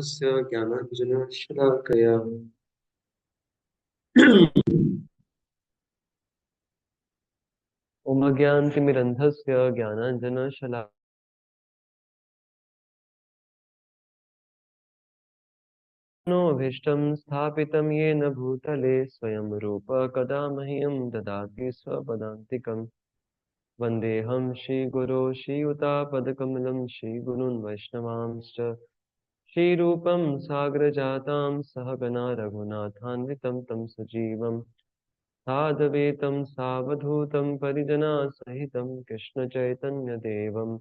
ज्ञानानन्दस्य ज्ञानाञ्जनशलाकया ओम ज्ञानतिमिरन्धस्य ज्ञानाञ्जनशलाकया भीष्टं स्थापितं येन भूतले स्वयं रूप कदा मह्यं ददाति स्वपदान्तिकम् वन्देऽहं श्रीगुरो श्रीयुतापदकमलं श्रीगुरून् वैष्णवांश्च श्रीरूपं साग्रजातां सहगना रघुनाथान्वितं तं सजीवं साद्वैतं सावधूतं परिजनासहितं कृष्णचैतन्यदेवं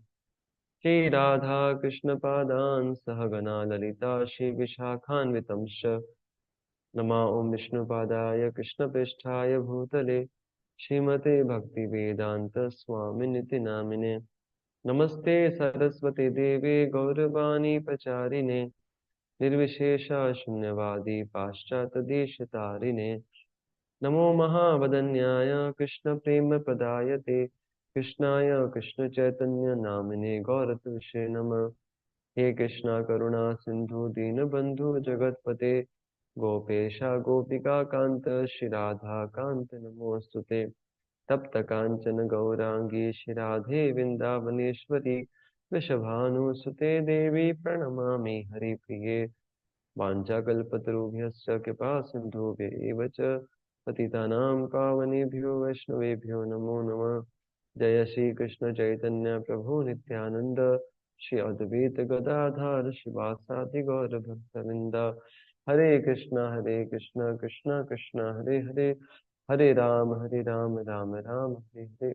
श्रीराधा कृष्णपादान् सहगना ललिता श्रीविशाखान्वितंश्च नमा ॐ विष्णुपादाय कृष्णप्रेष्ठाय भूतले श्रीमते भक्तिवेदान्त स्वामिनिति नामिने नमस्ते सरस्वती देवे गौरवाणी प्रचारिणे निर्विशेषा शून्यवादी पाश्चात्यदेशतारिणे नमो महावदन्याय कृष्णप्रेमप्रदायते कृष्णाय कृष्णचैतन्य नामिने गौरतुषे नमः। हे कृष्णा करुणा सिंधु दीनबंधु जगतपते गोपेशा गोपिका कांत श्री राधा कांत नमोस्तुते तप्त कांचन गौरांगी श्री राधे वृंदावनेश्वरी वृषभानुसुते देवी प्रणमामि हरिप्रिये वाञ्छाकल्पतरुभ्यश्च कृपा सिन्धुभ्यैव च पतितानां पावनेभ्यो वैष्णवेभ्यो नमो नमः। जय श्री कृष्ण चैतन्य प्रभु नित्यानंद श्री अद्वैत गदाधर शिवासादि गौर भक्तवृंद हरे कृष्ण कृष्ण कृष्ण हरे हरे हरे राम राम राम हरे हरे।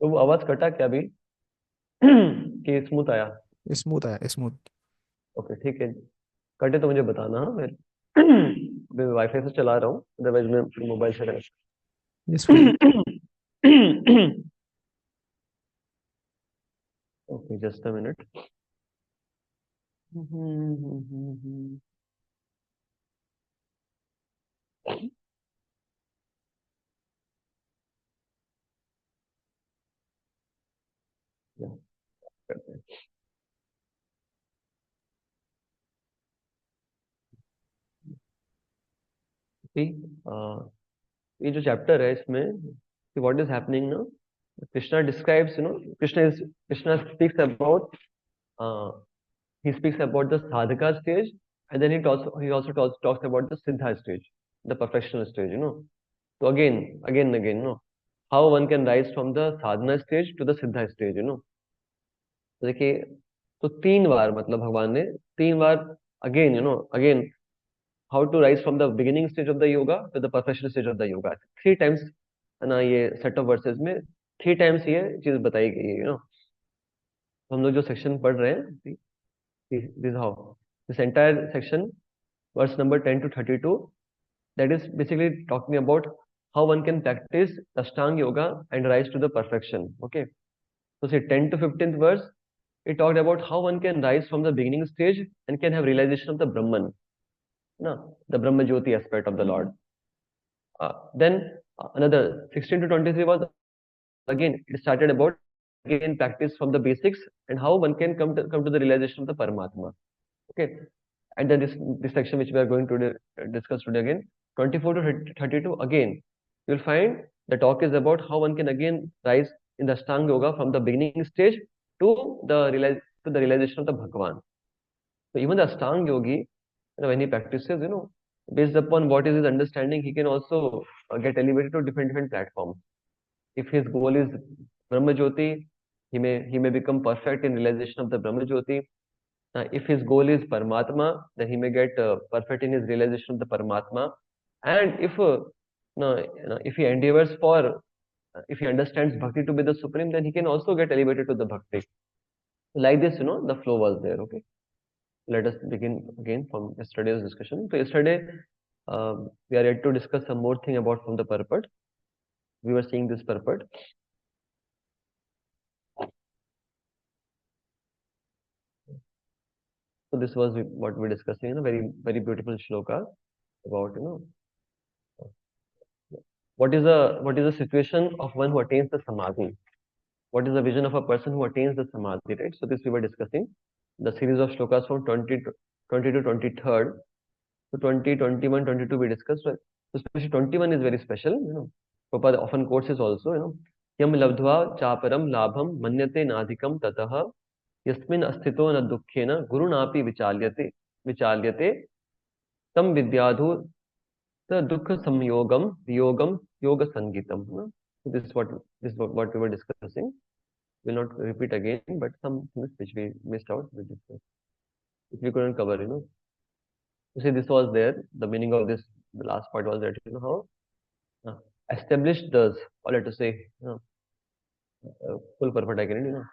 तो वो आवाज कटा क्या अभी? कि स्मूथ आया? स्मूथ है स्मूथ। ओके ठीक है, कटे तो मुझे बताना। हाँ मैं वाईफाई से चला रहा हूँ, अदरवाइज मैं मोबाइल से यस भाई। Okay just a minute. ये जो चैप्टर है इसमें व्हाट इज हैपनिंग ना, Krishna describes Krishna speaks about he speaks about the sadhaka stage, and then he also talks about the siddha stage, the perfectional stage, so again and again, how one can rise from the sadhana stage to the siddha stage, तो देखिए, तो 3 बार मतलब भगवान ने 3 बार again again how to rise from the beginning stage of the yoga to the perfection stage of the yoga, 3 times है ना, ये सेट ऑफ वर्सेस में 3 टाइम्स ये चीज बताई गई है, तो हम लोग जो सेक्शन पढ़ रहे हैं, this how this entire section, verse number 10 to 32, that is basically talking about how one can practice Ashtanga yoga and rise to the perfection. Okay, so see 10 to 15th verse, it talked about how one can rise from the beginning stage and can have realization of the Brahman, no, the Brahma Jyoti aspect of the Lord. Then another 16 to 23 was again, it started about again practice from the basics and how one can come to the realization of the Paramatma. Okay, and then this section which we are going to discuss today again, 24 to 32, again you'll find the talk is about how one can again rise in the Ashtanga yoga from the beginning stage to the realization of the Bhagavan. So even the Ashtanga yogi, when he practices, based upon what is his understanding, he can also get elevated to different platforms. If his goal is Brahma Jyoti, he may become perfect in realization of the Brahma Jyoti. If his goal is Paramatma, then he may get perfect in his realization of the Paramatma. And if he endeavors for, if he understands Bhakti to be the supreme, then he can also get elevated to the Bhakti. Like this, the flow was there. Okay, let us begin again from yesterday's discussion. So yesterday, we are yet to discuss some more thing about from the purport. We were seeing this purport. So this was what we're discussing, very beautiful shloka about, what is the situation of one who attains the samadhi. what is the vision of a person who attains the samadhi, right? So this we were discussing the series of shlokas from 20 to 23rd. So 20, 21, 22 we discussed, right? So especially 21 is very special, Prabhupada often quotes this also, Yam labdhva chaparam labham manyate nadhikam tatah yasmin asthito na dukkhena gurunapi vichalyate tam vidyadhu the dukkha samyogam viyogam yoga sangitam. So this is what we were discussing. Will not repeat again, but some things which we missed out, we discussed. If we couldn't cover, You see, this was there. The meaning of this, the last part was that, how established does, or let us say, full perfect again,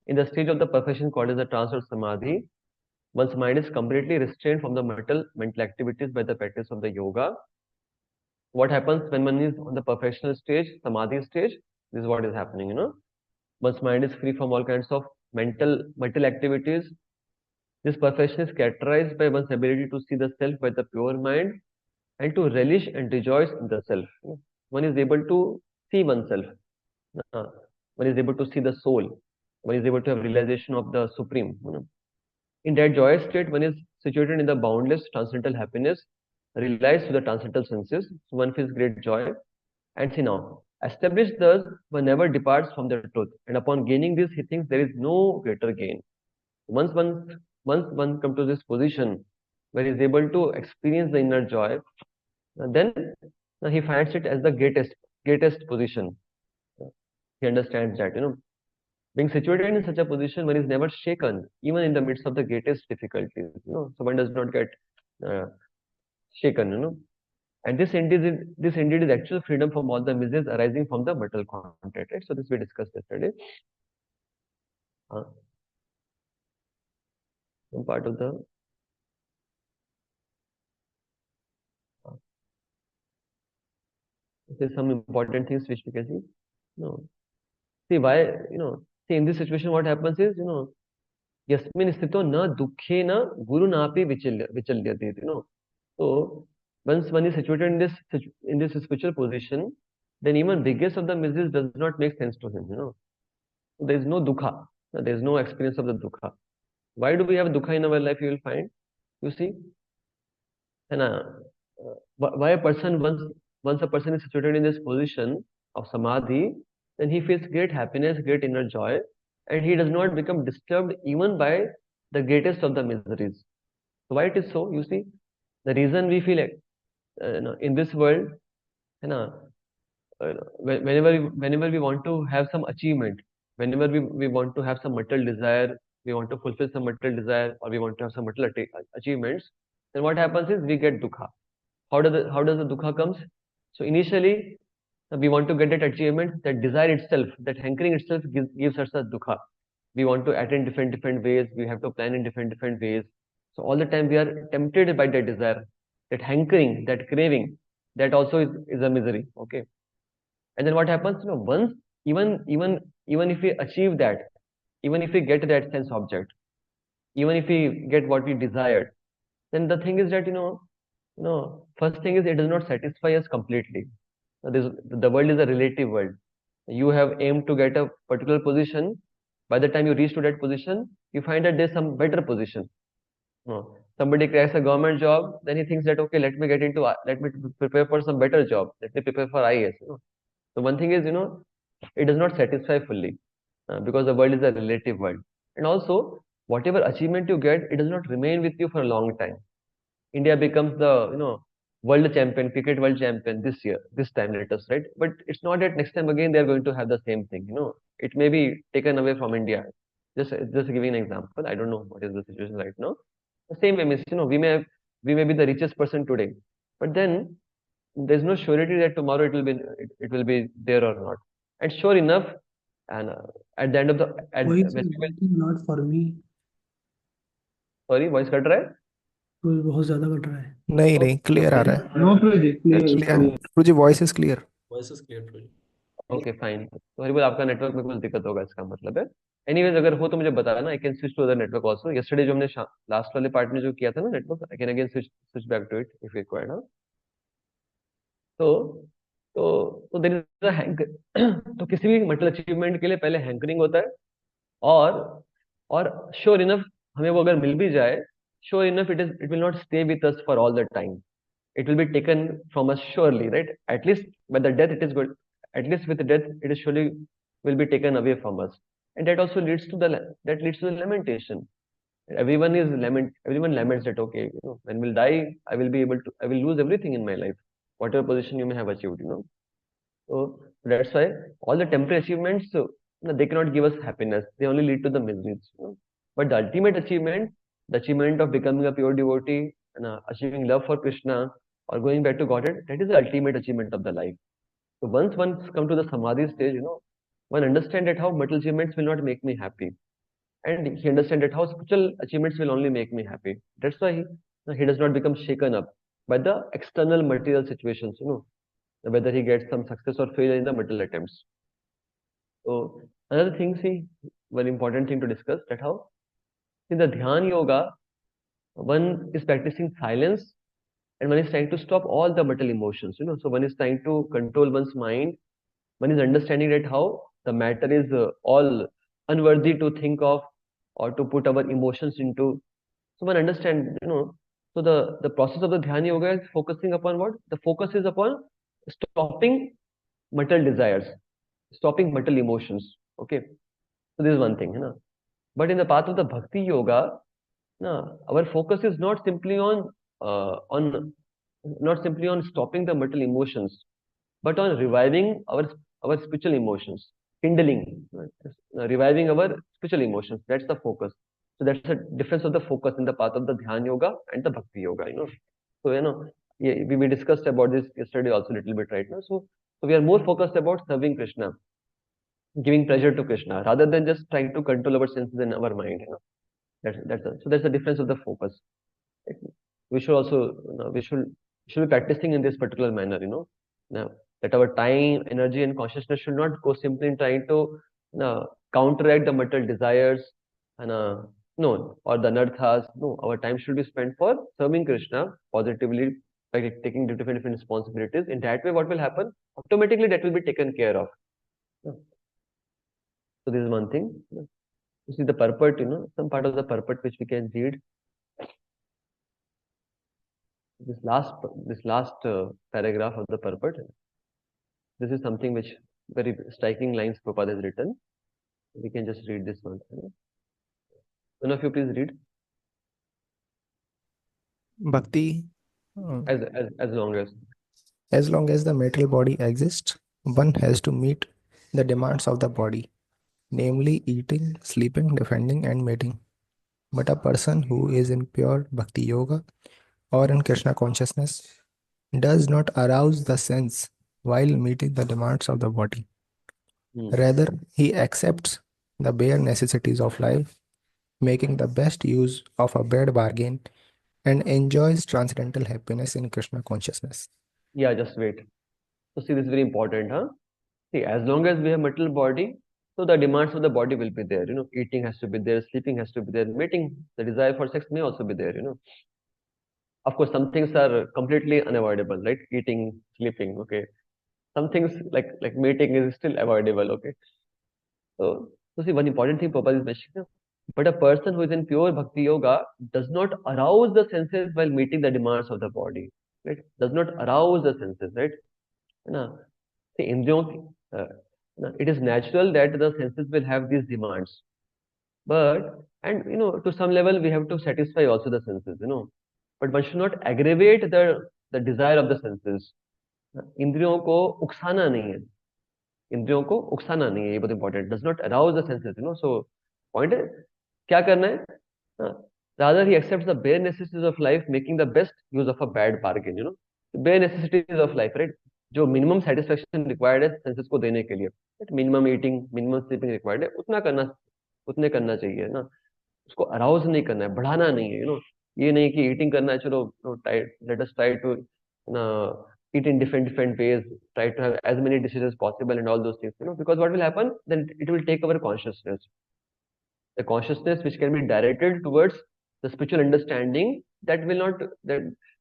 In the stage of the perfection called as the trance or samadhi, one's mind is completely restrained from the mental activities by the practice of the yoga. What happens when one is on the perfectional stage, samadhi stage? This is what is happening, One's mind is free from all kinds of mental activities. This perfection is characterized by one's ability to see the self by the pure mind and to relish and rejoice in the self. One is able to see oneself. Uh, One is able to see the soul. One is able to have realization of the supreme. In that joyous state, one is situated in the boundless transcendental happiness, realized to the transcendental senses. So one feels great joy. And see now, established thus, one never departs from the truth. And upon gaining this, he thinks there is no greater gain. Once one comes to this position where he is able to experience the inner joy, then he finds it as the greatest position. He understands that, being situated in such a position, one is never shaken, even in the midst of the greatest difficulties. So one does not get uh, shaken. And this indeed is actual freedom from all the miseries arising from the material contact. Right? So this we discussed yesterday. Some part of the there's some important things which we can see. No. See why, see in this situation what happens is, yasmin sthito na dukhe na guru napi vichalyate, So once one is situated in this spiritual position, then even biggest of the miseries does not make sense to him, So there is no dukha. There is no experience of the dukha. Why do we have dukha in our life? You will find, you see, and why a person once a person is situated in this position of samadhi, then he feels great happiness, great inner joy, and he does not become disturbed even by the greatest of the miseries. So why it is so? You see, the reason we feel in this world, whenever we want to have some achievement, whenever we want to have some material desire, we want to fulfill some material desire, or we want to have some material achievements, then what happens is we get dukha. How does the dukha comes? So initially we want to get that achievement, that desire itself, that hankering itself gives us a dukha. We want to attain different ways, we have to plan in different ways. So all the time we are tempted by that desire, that hankering, that craving, that also is a misery. Okay. And then what happens? Once even if we achieve that, even if we get that sense object, even if we get what we desired, then the thing is that first thing is it does not satisfy us completely. The world is a relative world. You have aimed to get a particular position. By the time you reach to that position, you find that there's some better position. Somebody cracks a government job, then he thinks that okay, let me prepare for some better job. Let me prepare for IAS. So one thing is, it does not satisfy fully because the world is a relative world. And also, whatever achievement you get, it does not remain with you for a long time. India becomes the world champion, cricket world champion this year, this time let us, right? But it's not that next time again they are going to have the same thing. It may be taken away from India. Just giving an example. I don't know what is the situation right now. The same way means we may be the richest person today, but then there's no surety that tomorrow it will be there or not. And sure enough, and at the end of the at Voice when is we will, breaking not for me. sorry, voice cut रहा है? कोई बहुत ज्यादा cut रहा है. नहीं Oh, नहीं clear आ okay. रहा है. No, Prabhuji, clear, clear. clear. Guruji voice is clear. Voice is clear to okay fine, तो हरिबोल आपका नेटवर्क में कुछ दिक्कत होगा इसका मतलब है. एनीवेज अगर हो तो मुझे बताना. I can switch to other network also. Yesterday जो हमने लास्ट वाले पार्ट में जो किया था ना network, I can again switch back to it if required. तो तो देयर इज अ हैंकर तो किसी भी मटेरियल अचीवमेंट के लिए पहले हैंकरिंग होता है, और और श्योर इनफ हमें वो अगर मिल भी जाए, sure enough it will not stay with us for all the time. It will be taken from us surely, right? At least by the death, it is good. At least with the death, it is surely will be taken away from us, and that also leads to that leads to the lamentation. Everyone laments that, okay, when we'll die, I will lose everything in my life, whatever position you may have achieved. So that's why all the temporary achievements, they cannot give us happiness. They only lead to the miseries. But the ultimate achievement, the achievement of becoming a pure devotee and achieving love for Krishna or going back to Godhead, that is the ultimate achievement of the life. So once one come to the samadhi stage, one understand that how material achievements will not make me happy, and he understand that how spiritual achievements will only make me happy. That's why he does not become shaken up by the external material situations. Whether he gets some success or failure in the material attempts. So another thing, see, one important thing to discuss, that how in the Dhyan Yoga, one is practicing silence and one is trying to stop all the material emotions. So one is trying to control one's mind. One is understanding that how the matter is all unworthy to think of or to put our emotions into. So one understand, so the process of the Dhyan Yoga is focusing upon what? The focus is upon stopping material desires, stopping material emotions. Okay, so this is one thing, but in the path of the bhakti yoga, our focus is not simply on stopping the material emotions, but on reviving our spiritual emotions, kindling, reviving our spiritual emotions. That's the focus. So that's the difference of the focus in the path of the Dhyan Yoga and the Bhakti Yoga. So yeah, we discussed about this yesterday also a little bit right now. So we are more focused about serving Krishna, giving pleasure to Krishna, rather than just trying to control our senses and our mind. So that's the difference of the focus. Right? We should also we should be practicing in this particular manner. Now that our time, energy, and consciousness should not go simply in trying to counteract the material desires and no, or the anarthas. No, our time should be spent for serving Krishna positively by taking different responsibilities. In that way, what will happen? Automatically, that will be taken care of. So this is one thing. You see the purport, some part of the purport which we can read. This last paragraph of the purport. This is something which very striking lines Prabhupada has written. We can just read this one. One of you please read. Bhakti, uh, As as long as the material body exists, one has to meet the demands of the body, namely eating, sleeping, defending, and mating. But a person who is in pure bhakti yoga or in Krishna consciousness does not arouse the sense while meeting the demands of the body. Rather, he accepts the bare necessities of life, making the best use of a bad bargain, and enjoys transcendental happiness in Krishna consciousness. Yeah, just wait. So see, this is very important, huh? See, as long as we have material body, so the demands of the body will be there. Eating has to be there, sleeping has to be there, mating, the desire for sex may also be there. Of course, some things are completely unavoidable, right? Eating, sleeping, okay. Some things like mating is still avoidable, okay. So see, one important thing Prabhupada is mentioning, but a person who is in pure bhakti yoga does not arouse the senses while meeting the demands of the body, right? Does not arouse the senses, right? Na? See, it is natural that the senses will have these demands, but and to some level we have to satisfy also the senses, but one should not aggravate the desire of the senses. इंद्रियों को उकसाना नहीं है, इंद्रियों को उकसाना नहीं है, ये बहुत important. Does not arouse the senses, so point है क्या करना है. Rather he accepts the bare necessities of life, making the best use of a bad bargain. Bear necessities of life, right, जो मिनिमम सेटिस्फेक्शन रिक्वायर्ड है senses को देने के लिए, minimum eating, minimum sleeping required है, उतने करना चाहिए ना. उसको अराउज नहीं करना है, बढ़ाना नहीं है. ये नहीं कि ईटिंग करना है, चलो let us try to eat in different ways, try to have as many dishes as possible and all those things, because what will happen then, it will take our consciousness, the consciousness which can be directed towards the spiritual understanding, that will not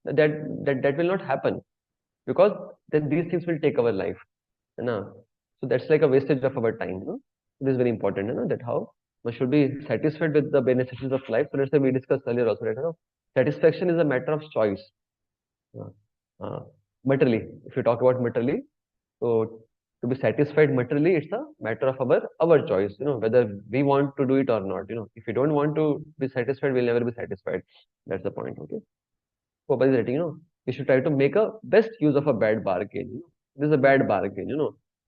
that will not happen, because then these things will take our life. है ना? So that's like a wastage of our time. It is very important, that how one should be satisfied with the bare necessities of life. So let's say we discussed earlier also, right? Satisfaction is a matter of choice. Uh, uh, Materially, if you talk about materially, so to be satisfied materially, it's a matter of our choice. Whether we want to do it or not. If we don't want to be satisfied, we'll never be satisfied. That's the point. Okay. So by writing, we should try to make a best use of a bad bargain. This is a bad bargain.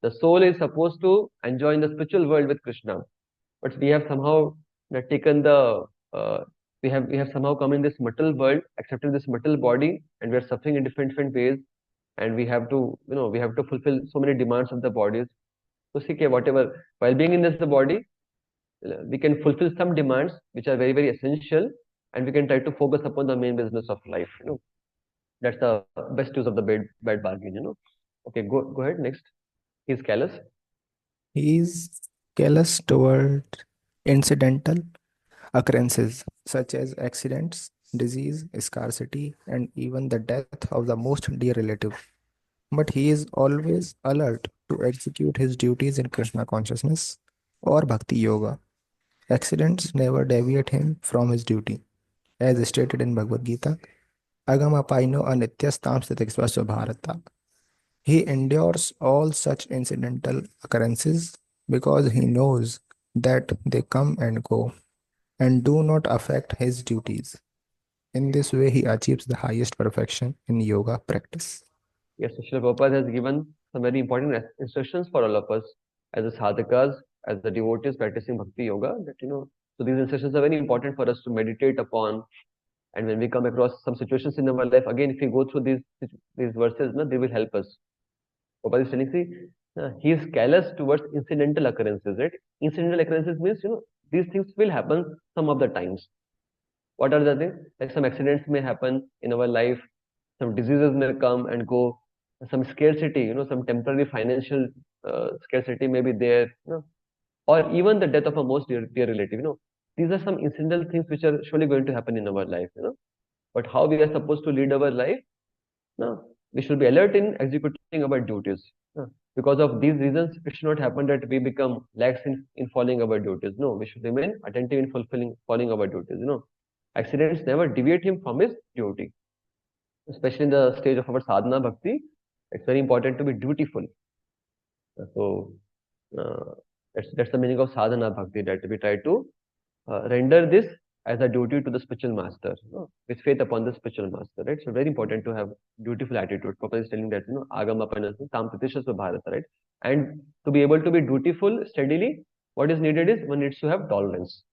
The soul is supposed to enjoy in the spiritual world with Krishna, but we have somehow taken the we have somehow come in this material world, accepted this material body, and we are suffering in different ways, and we have to we have to fulfill so many demands of the bodies. So see, okay, whatever, while being in this the body, we can fulfill some demands which are very essential, and we can try to focus upon the main business of life. That's the best use of the bad bargain. Okay, go ahead. Next, he's callous. He is callous toward incidental occurrences such as accidents, disease, scarcity, and even the death of the most dear relative. But he is always alert to execute his duties in Krishna consciousness or Bhakti Yoga. Accidents never deviate him from his duty. As stated in Bhagavad Gita, Agamapaino anityastam stitikspasya bharata. He endures all such incidental occurrences because he knows that they come and go and do not affect his duties. In this way, he achieves the highest perfection in yoga practice. Yes, so Srila Prabhupada has given some very important instructions for all of us as the sadhakas, as the devotees practicing bhakti yoga. So these instructions are very important for us to meditate upon. And when we come across some situations in our life, again, if we go through these verses, they will help us. Prabhupada is telling, see, he is callous towards incidental occurrences, right? Incidental occurrences means, these things will happen some of the times. What are the things? Like some accidents may happen in our life, some diseases may come and go, some scarcity, some temporary financial scarcity may be there, or even the death of a most dear relative. These are some incidental things which are surely going to happen in our life. But how we are supposed to lead our life? No, we should be alert in executing our duties. Because of these reasons, it should not happen that we become lax in following our duties. No, we should remain attentive in following our duties. Accidents never deviate him from his duty. Especially in the stage of our sadhana bhakti, it's very important to be dutiful. So uh, that's the meaning of sadhana bhakti, that we try to render this as a duty to the spiritual master, with faith upon the spiritual master, right? So very important to have dutiful attitude. Papa is telling that, agama panasya tam pratisha bharata, right? And to be able to be dutiful steadily, what is needed is one needs to have tolerance.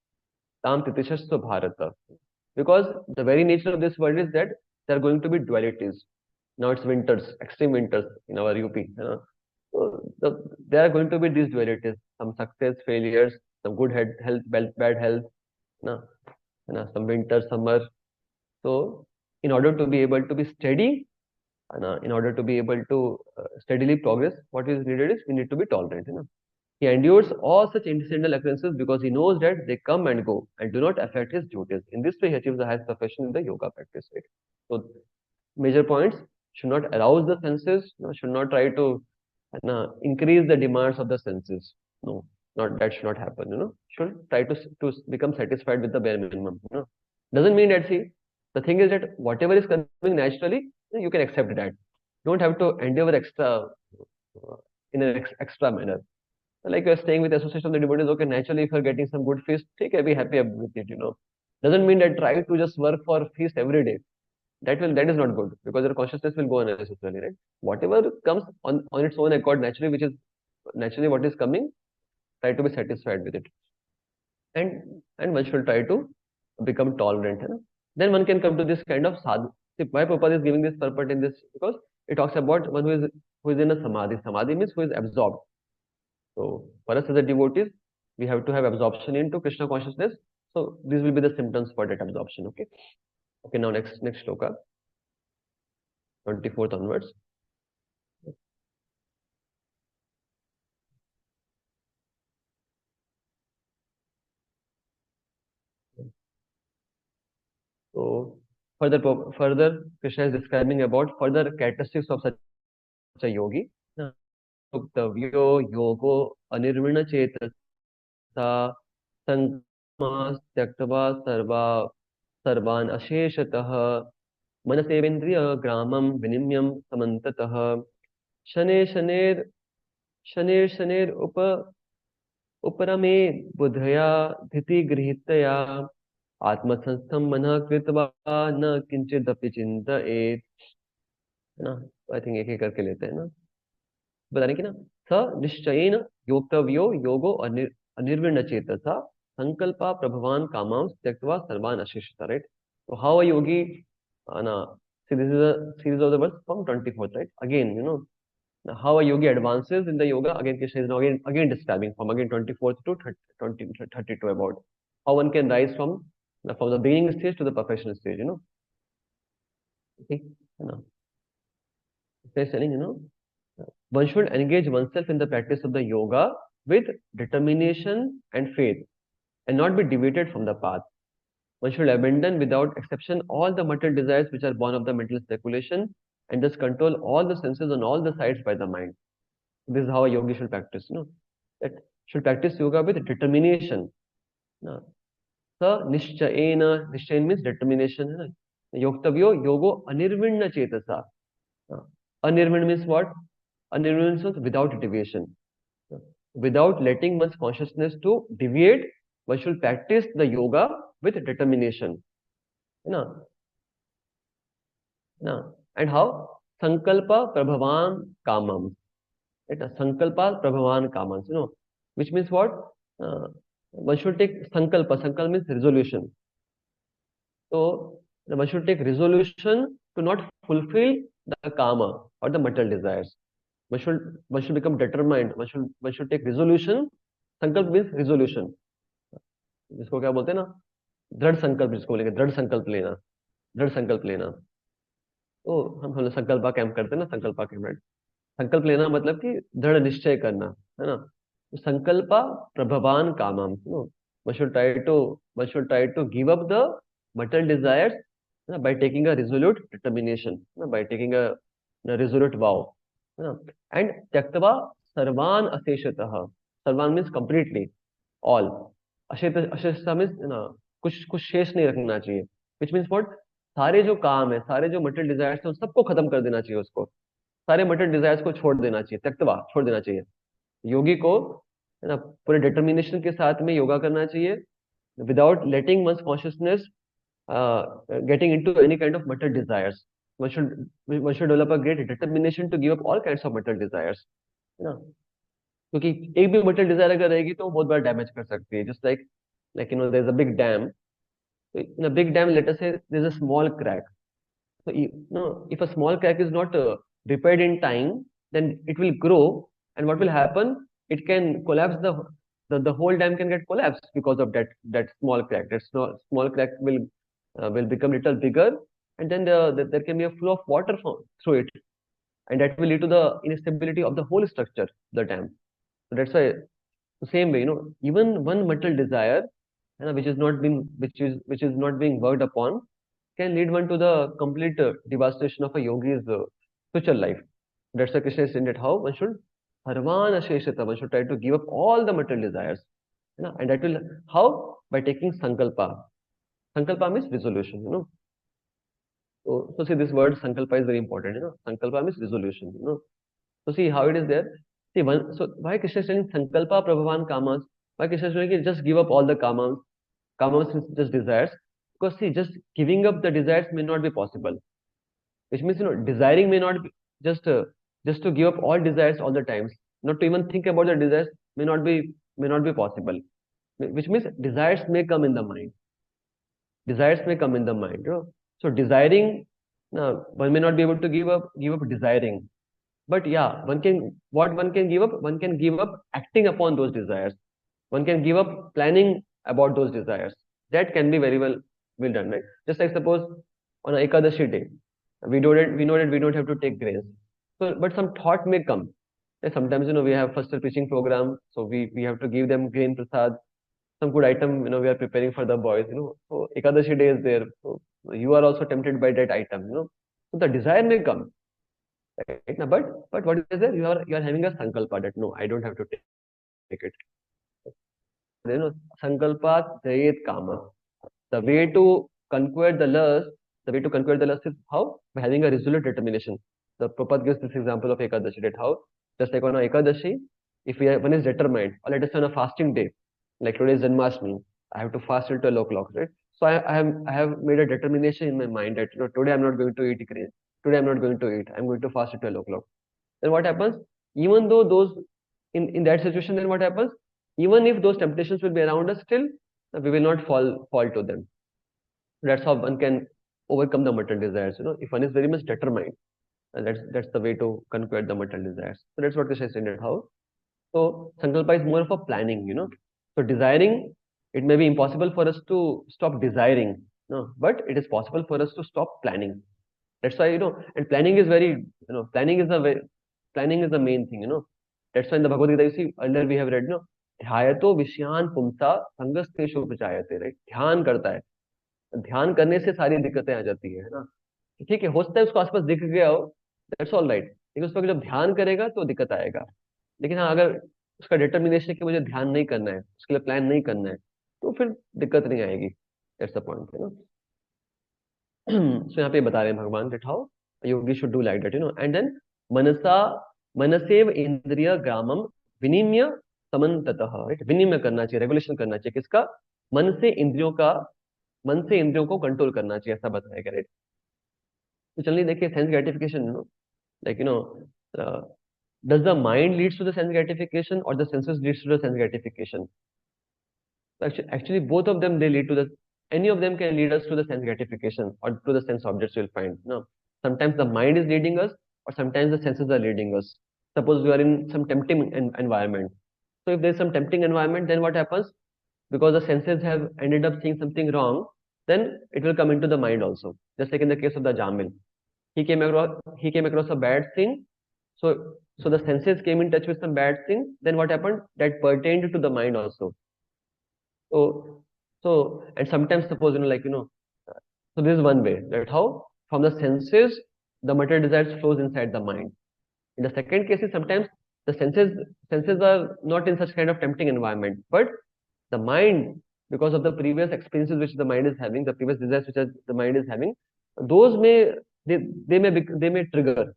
Tam pratisha bharata. Because the very nature of this world is that there are going to be dualities. Now it's winters, extreme winters in our UP. So there are going to be these dualities, some success, failures, some good health, bad health, no, some winter, summer. So in order to be able to be steady, in order to be able to steadily progress, what is needed is we need to be tolerant. He endures all such incidental occurrences because he knows that they come and go and do not affect his duties. In this way, he achieves the highest perfection in the yoga practice. Right? So major points: should not arouse the senses, should not try to increase the demands of the senses. No, not that should not happen. Should try to become satisfied with the bare minimum. Doesn't mean that, see, the thing is that whatever is coming naturally, you can accept that. Don't have to endeavor extra in an extra manner. Like you're staying with association of the devotees, okay, naturally if you're getting some good feast, take it, be happy with it. Doesn't mean that try to just work for feast every day. That is not good, because your consciousness will go unnecessarily, right? Whatever comes on its own accord naturally, which is naturally what is coming, try to be satisfied with it. And one should try to become tolerant. Then one can come to this kind of sadhu. See, why Prabhupada is giving this purport in this? Because it talks about one who is in a samadhi. Samadhi means who is absorbed. So for us as a devotees, we have to have absorption into Krishna consciousness. So these will be the symptoms for that absorption. Okay. Okay. Now next shloka, 24th onwards. So further Krishna is describing about further characteristics of such च योगी न युक्तव्यो योगो अनिर्विण्ण चेतसा संकल्पमा त्यक्त्वा सर्वान् अशेषतः मनसेवेन्द्रिय ग्रामं विनिम्यं समन्ततः शनैः शनैः शनैः शनैः उपरमे बुद्धया धृतिगृहीतया आत्मसंस्थं मनः कृत्वा न किंचिदपि चिन्तयेत्, है ना। आई थिंक एक एक करके लेते हैं ना, बता रहे कि ना, स निश्चयेन योक्तव्यो योगो अनिर्विण्ण चेतसा संकल्पा प्रभवान कामां त्यक्त्वा सर्वान् अशेषत, राइट। तो हाउ अ योगी, ना, see this is a series of the verse from 24th, right? Again, how a yogi advances in the yoga. Again Krishna is now again describing from again 24th to 32 about how one can rise from the beginning stage to the perfection stage, okay. He's telling, one should engage oneself in the practice of the yoga with determination and faith and not be deviated from the path. One should abandon without exception all the material desires which are born of the mental speculation and thus control all the senses on all the sides by the mind. This is how a yogi should practice, that should practice yoga with determination. Sa nishchayena, nishchayen means determination. Yoktavyo yogo anirvinna chetasa. Anirvin means what? Anirvin means without deviation. Without letting one's consciousness to deviate, one should practice the yoga with determination. And how? Sankalpa prabhavan kamam. Sankalpa prabhavan kamam. Which means what? One should take sankalpa. Sankalpa means resolution. So one should take resolution to not fulfill the kama or the material desires. One should become determined. One should take resolution. संकल्प means resolution, जिसको क्या बोलते हैं ना, दृढ़ संकल्प, जिसको बोलेंगे दृढ़ संकल्प लेना, दृढ़ संकल्प लेना। तो हम संकल्प कैंप करते हैं ना, संकल्प कैंप, संकल्प लेना मतलब कि दृढ़ निश्चय करना, है ना। तो संकल्प प्रभवान कामम, one should try to give up the material desires by taking a resolute determination, by taking a resolute vow, and tyaktva sarvan aseshatah. Sarvan means completely, all. अशेषता मीन्स कुछ शेष नहीं रखना चाहिए, which means what? सारे जो काम है, सारे जो मटेरियल डिजायर्स है, सबको खत्म कर देना चाहिए उसको, सारे मटेरियल डिजायर्स को छोड़ देना चाहिए, त्यक्तवा छोड़ देना चाहिए। योगी को, है ना, पूरे डिटर्मिनेशन के साथ में योगा करना चाहिए, without letting one's consciousness getting into any kind of material desires. One should develop a great determination to give up all kinds of material desires, है ना। क्योंकि एक भी मटेरियल डिजायर अगर रहेगी तो बहुत बड़ा डैमेज कर सकती है। Just like there is a big dam, in a big dam, let us say there's a small crack. So if a small crack is not repaired in time, then it will grow, and what will happen? It can collapse, the whole dam can get collapsed because of that small crack. That small crack will become little bigger, and then there can be a flow of water through it, and that will lead to the instability of the whole structure, the dam. So that's why, the same way, even one material desire, which is not being worked upon, can lead one to the complete devastation of a yogi's spiritual life. That's why Krishna is saying that how one should harvan asheshata, one should try to give up all the material desires, and that will how? By taking sankalpa. Sankalpa means resolution, So see, this word sankalpa is very important, Sankalpa means resolution, So see how it is there. See, so why Krishna is telling sankalpa prabhavan kamas? Why Krishna is saying just give up all the kamas? Kamas is just desires. Because see, just giving up the desires may not be possible. Which means, desiring may not be just to give up all desires all the times. Not to even think about the desires may not be possible. Which means desires may come in the mind. Desires may come in the mind. So desiring, one may not be able to give up desiring. But yeah, one can give up? One can give up acting upon those desires. One can give up planning about those desires. That can be very well done, right? Just like suppose on a Ekadashi day, we know that we don't have to take grains. So, but some thought may come. Like sometimes, we have first preaching program, so we have to give them grain prasad, some good item, we are preparing for the boys, So Ekadashi day is there. So you are also tempted by that item, So the desire may come. right? Now, but what is there? You are having a sankalpa that no, I don't have to take it. You know, sankalpa jayet kama. The way to conquer the lust, the way to conquer the lust is how? By having a resolute determination. The Prabhupada gives this example of Ekadashi, that how, just like on a Ekadashi, if one is determined, or let us say on a fasting day, like today is Janmashtami, I have to fast till 12 o'clock, right? So I have made a determination in my mind that today I'm not going to eat grain. Today I'm not going to eat. I'm going to fast at 12 o'clock. Then what happens? Even though those in that situation, then what happens? Even if those temptations will be around us, still we will not fall to them. That's how one can overcome the material desires. If one is very much determined, and that's the way to conquer the material desires. So that's what Krishna is saying that how. So sankalpa is more of a planning. So desiring, it may be impossible for us to stop desiring, no, but it is possible for us to stop planning. That's why, and planning is planning is the main thing. That's why in the Bhagavad Gita, you see, earlier we have read, ध्यायतो विषयान पुंसा संगस्तेषु विचायते, right? ध्यान करता है, ध्यान करने से सारी दिक्कतें आ जाती है ना? ठीक है, हो सकता है उसको आसपास दिख गया हो, दैट्स ऑल राइट, लेकिन उस पर जब ध्यान करेगा तो दिक्कत आएगा। लेकिन हाँ, अगर उसका डिटर्मिनेशन है कि मुझे ध्यान नहीं करना है, उसके लिए प्लान नहीं करना है, तो फिर दिक्कत नहीं आएगी। That's the point. सो यहाँ पे बता रहे हैं भगवान that how Yogi should do like that, and then मनसा मनसेव इंद्रिय ग्रामम विनिम्य समन्ततः, राइट? विनिम्य करना चाहिए, रेगुलेशन करना चाहिए, किसका? मन से इंद्रियों का, मन से इंद्रियों को कंट्रोल करना चाहिए, ऐसा बताया गया, राइट? तो चलिए देखिए, sense gratification, like does the mind leads to the sense gratification or the senses leads to the sense gratification? Actually, both of them, they lead to any of them can lead us to the sense gratification or to the sense objects you'll find. Sometimes the mind is leading us, or sometimes the senses are leading us. Suppose we are in some tempting environment. So if there's some tempting environment, then what happens? Because the senses have ended up seeing something wrong, then it will come into the mind also. Just like in the case of the Jamil, he came across a bad thing. So the senses came in touch with some bad thing. Then what happened? That pertained to the mind also. So, and sometimes suppose, so this is one way that how from the senses, the material desires flows inside the mind. In the second case is sometimes the senses are not in such kind of tempting environment, but the mind, because of the previous experiences which the mind is having, the previous desires which the mind is having, those they may trigger,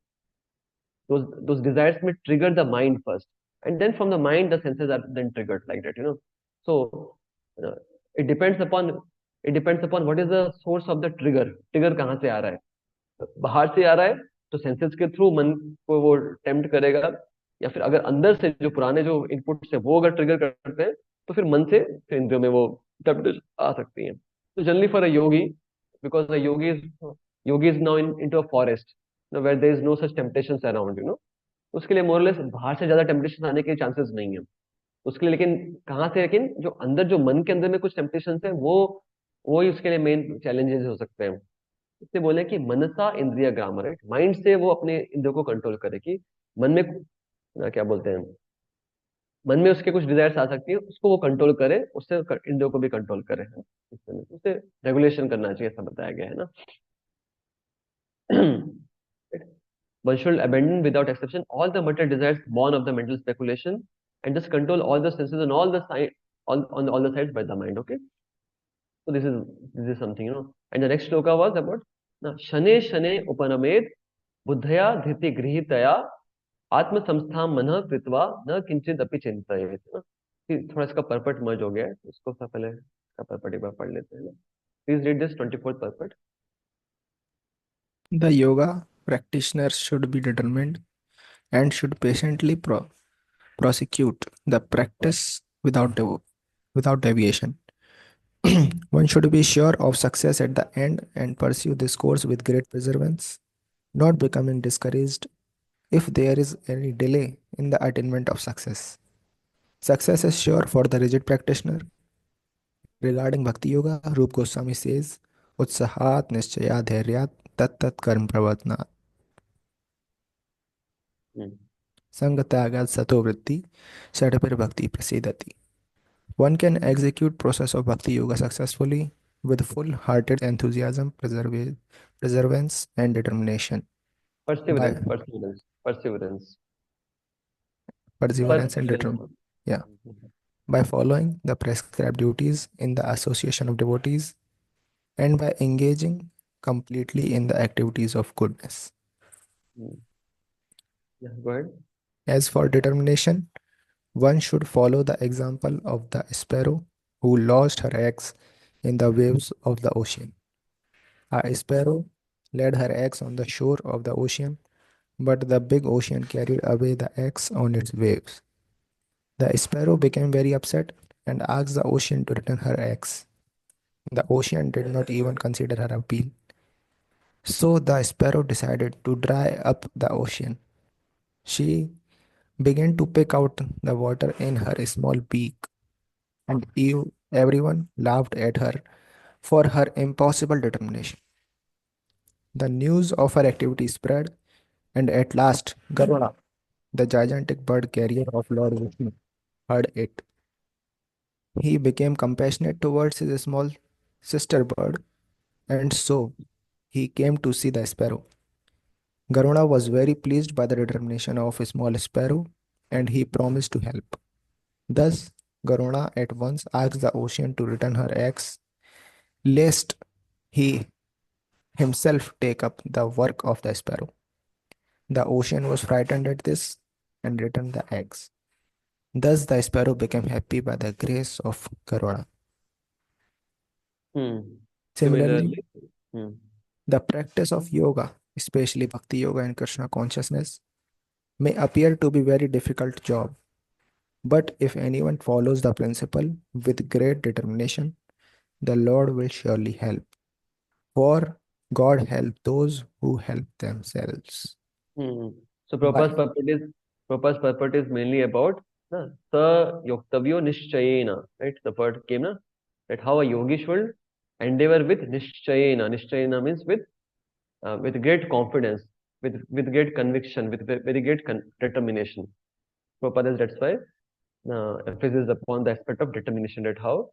those desires may trigger the mind first, and then from the mind the senses are then triggered like that. So uh, it depends upon what is the source of the trigger कहाँ से आ रहा है? बाहर से आ रहा है तो senses के थ्रू मन को वो टेम्प्ट करेगा, या फिर अगर अंदर से जो पुराने जो इनपुट है वो अगर ट्रिगर करते हैं तो फिर मन से फिर इंद्रियों में वो टेम्प्टेशन आ सकती है। तो generally for a yogi, because the yogi is now into a forest where there is no such temptations around, उसके लिए मोरलेस बाहर से ज्यादा टेम्पटेशन आने के चांसेस नहीं है उसके लिए। लेकिन कहाँ से, लेकिन जो अंदर, जो मन के अंदर में कुछ टेम्पटेशन है, वो ही उसके लिए मेन चैलेंजेस हो सकते हैं। इससे बोले कि मनसा इंद्रिय ग्राम, राइट? माइंड से वो अपने इंद्रियों को कंट्रोल करे, कि मन में क्या बोलते हैं, मन में उसके कुछ डिजायर्स आ सकती है, उसको वो कंट्रोल करे, उससे इंद्रियों को भी कंट्रोल करे, है इस तरह से उसे रेगुलेशन करना चाहिए, ऐसा बताया गया है ना। One should abandon without exception all the material desires born of the mental speculation and just control all the senses and all the side on all the sides by the mind. Okay, so this is something, And the next shloka was about na shane shane upanamed buddhaya dhiti grihitaya आत्म संस्थान मन कृत्वा न किंचित अपि चिंतयेत, थोड़ा इसका purport मर्ज हो गया है, इसको पहले इसका परपट एक बार पढ़ लेते हैं ना। Please read this 24th purport. The yoga practitioner should be determined and should patiently prosecute the practice without deviation. One should be sure of success at the end and pursue this course with great perseverance, not becoming discouraged if there is any delay in the attainment of success. Success is sure for the rigid practitioner. Regarding Bhakti Yoga, Rup Goswami says, Utsahat Nischaya Dhairyat Tat Tat Karm Pravatna Sangatyagat Sato Vritti Sadapir Bhakti Prasidati. One can execute process of Bhakti Yoga successfully with full-hearted enthusiasm, perseverance, and determination. Perseverance, by perseverance. perseverance and determination. Yeah, by following the prescribed duties in the association of devotees and by engaging completely in the activities of goodness. Mm. Yeah, go ahead. As for determination, one should follow the example of the sparrow who lost her eggs in the waves of the ocean. A sparrow laid her eggs on the shore of the ocean, but the big ocean carried away the eggs on its waves. The sparrow became very upset and asked the ocean to return her eggs. The ocean did not even consider her appeal. So the sparrow decided to dry up the ocean. She began to pick out the water in her small beak, and everyone laughed at her for her impossible determination. The news of her activity spread, and at last, Garuda, the gigantic bird carrier of Lord Vishnu, heard it. He became compassionate towards his small sister bird, and so he came to see the sparrow. Garuda was very pleased by the determination of a small sparrow, and he promised to help. Thus, Garuda at once asked the ocean to return her eggs, lest he himself take up the work of the sparrow. The ocean was frightened at this and returned the eggs. Thus, the sparrow became happy by the grace of Garuda. Hmm. Similarly, Similarly, hmm. the practice of yoga, especially Bhakti Yoga and Krishna consciousness, may appear to be very difficult job. But if anyone follows the principle with great determination, the Lord will surely help. For God help those who help themselves. Hmm. So By Prabhupada's purport is mainly about sa yoktavyo nishchayena, right? The word came na, that how a yogi should endeavor with nishchayena. Nishchayena means with great confidence, with great conviction, with very great determination. Prabhupada, that's why emphasis upon the aspect of determination, that how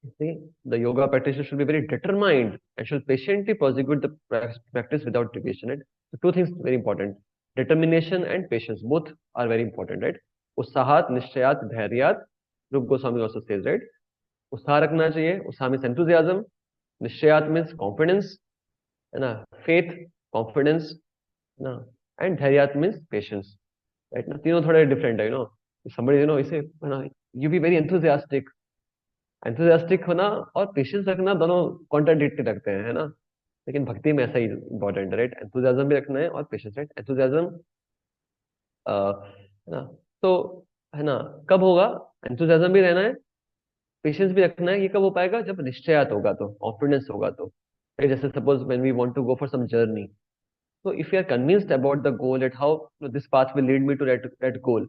you see the yoga practitioner should be very determined and should patiently prosecute the practice without deviation. Right? So two things very important: determination and patience. Both are very important, right? Usahat, nishchayat, dhairyat. Rup Goswami also says, right? उत्साह रखना चाहिए. उत्साह means enthusiasm. निश्चयात means confidence, है ना? Faith, confidence, है ना? And धैर्यात means patience, right? ना तीनों थोड़े different है, you know. Somebody, you know, इसे, है ना? You be very enthusiastic. Enthusiastic होना और patience रखना दोनों contradictory लगते हैं, है ना? लेकिन भक्ति में ऐसा ही important है, right? Enthusiasm भी रखना है और patience, right? Enthusiasm, है ना? तो है ना? कब होगा? Enthusiasm भी रहना है, पेशेंस भी रखना है. ये कब हो पाएगा? जब निश्चयात होगा, तो कॉन्फिडेंस होगा तो. जैसे suppose when we want to go for some journey, so if you are convinced about the goal, that how this path will lead me to that goal,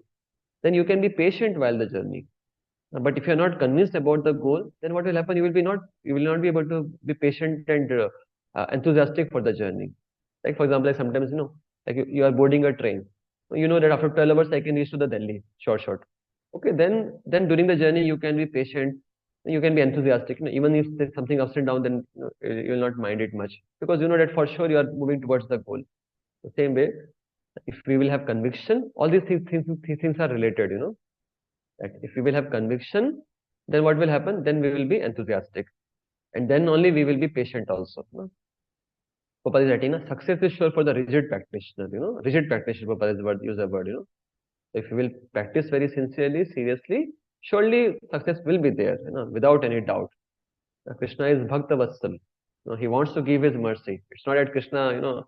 then you can be patient while the journey. But if you are not convinced about the goal, then what will happen? You will not be able to be patient and enthusiastic for the journey. Like for example, like sometimes, you know, like you are boarding a train. You know that after 12 hours I can reach to the Delhi. Short. Okay, then during the journey you can be patient. You can be enthusiastic. You know, even if there's something ups and down, then you will not mind it much, because you know that for sure you are moving towards the goal. The same way, if we will have conviction, all these things are related. You know, that if we will have conviction, then what will happen? Then we will be enthusiastic, and then only we will be patient also. You know? Prabhupada is writing, success is sure for the rigid practitioner. You know, rigid practitioner. Prabhupada is use the word. You know, if you will practice very sincerely, seriously, surely success will be there. You know, without any doubt. Krishna is Bhakta Vatsal. You know, he wants to give his mercy. It's not that Krishna, you know,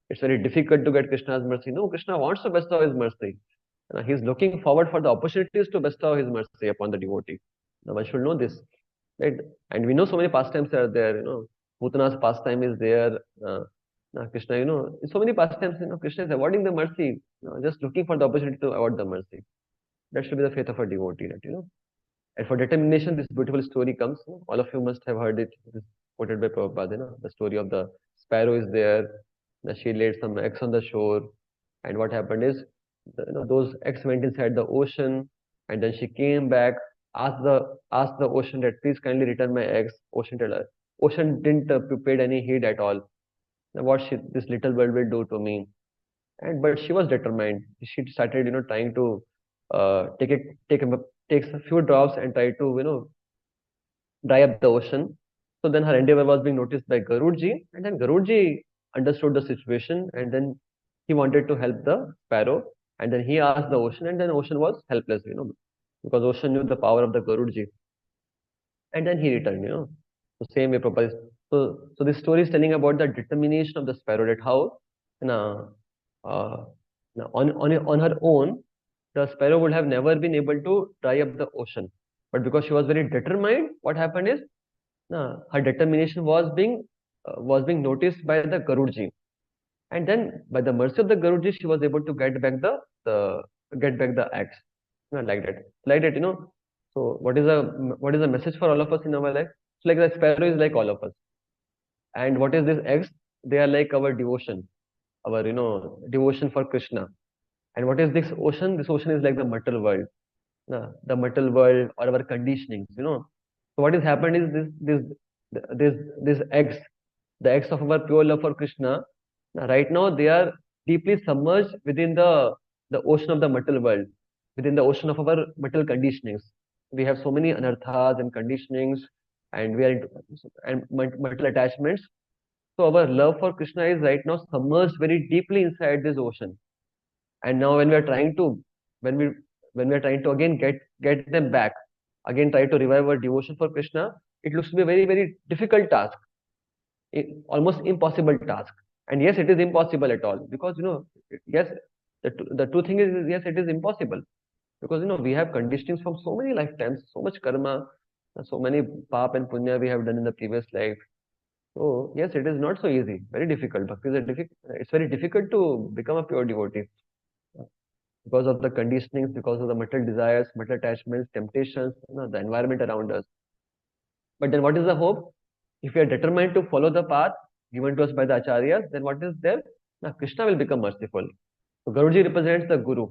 it's very difficult to get Krishna's mercy. No, Krishna wants to bestow his mercy. He's looking forward for the opportunities to bestow his mercy upon the devotee. Now one should know this, right? And we know so many pastimes are there. You know, Putana's pastime is there. Krishna, you know, so many pastimes. You know, Krishna is awarding the mercy. You know, just looking for the opportunity to award the mercy. That should be the faith of a devotee. That, you know. And for determination, this beautiful story comes. All of you must have heard it. It is quoted by Prabhupada. You know, the story of the sparrow is there. She laid some eggs on the shore, and what happened is, you know, those eggs went inside the ocean, and then she came back, asked the ocean that please kindly return my eggs. Ocean ocean didn't paid any heed at all. Now, what this little bird will do to me? but she was determined. She started, trying to takes a few drops and try to, dry up the ocean. So then her endeavor was being noticed by Garudji, and then Garudji understood the situation, and then he wanted to help the sparrow, and then he asked the ocean, and then ocean was helpless, because ocean knew the power of the Garudji, and then he returned, So same way proposed. So this story is telling about the determination of the sparrow, that how, you know, uh, on her own, the sparrow would have never been able to dry up the ocean. But because she was very determined, what happened is, her determination was being noticed by the Garudji, and then by the mercy of the Garudji, she was able to the get back the axe, like that. So what is the message for all of us in our life? It's like the sparrow is like all of us, and what is this axe? They are like our devotion, our devotion for Krishna. And what is this ocean? This ocean is like the material world, the material world or our conditionings. So what has happened is this eggs, the eggs of our pure love for Krishna. Right now they are deeply submerged within the ocean of the material world, within the ocean of our material conditionings. We have so many anarthas and conditionings, and we are into material attachments. So our love for Krishna is right now submerged very deeply inside this ocean. And now when we are trying to when we when we are trying to again get them back, again try to revive our devotion for Krishna, it looks to be a very, very difficult task, almost impossible task. And yes, it is impossible at all, because yes, the true thing is, yes, it is impossible, because we have conditionings from so many lifetimes, so much karma, so many pap and punya we have done in the previous life. So yes, it is not so easy, very difficult. Bhakti is a it's very difficult to become a pure devotee, because of the conditionings, because of the material desires, material attachments, temptations, the environment around us. But then what is the hope? If we are determined to follow the path given to us by the acharyas, then what is there? Now Krishna will become merciful. So Guruji represents the Guru.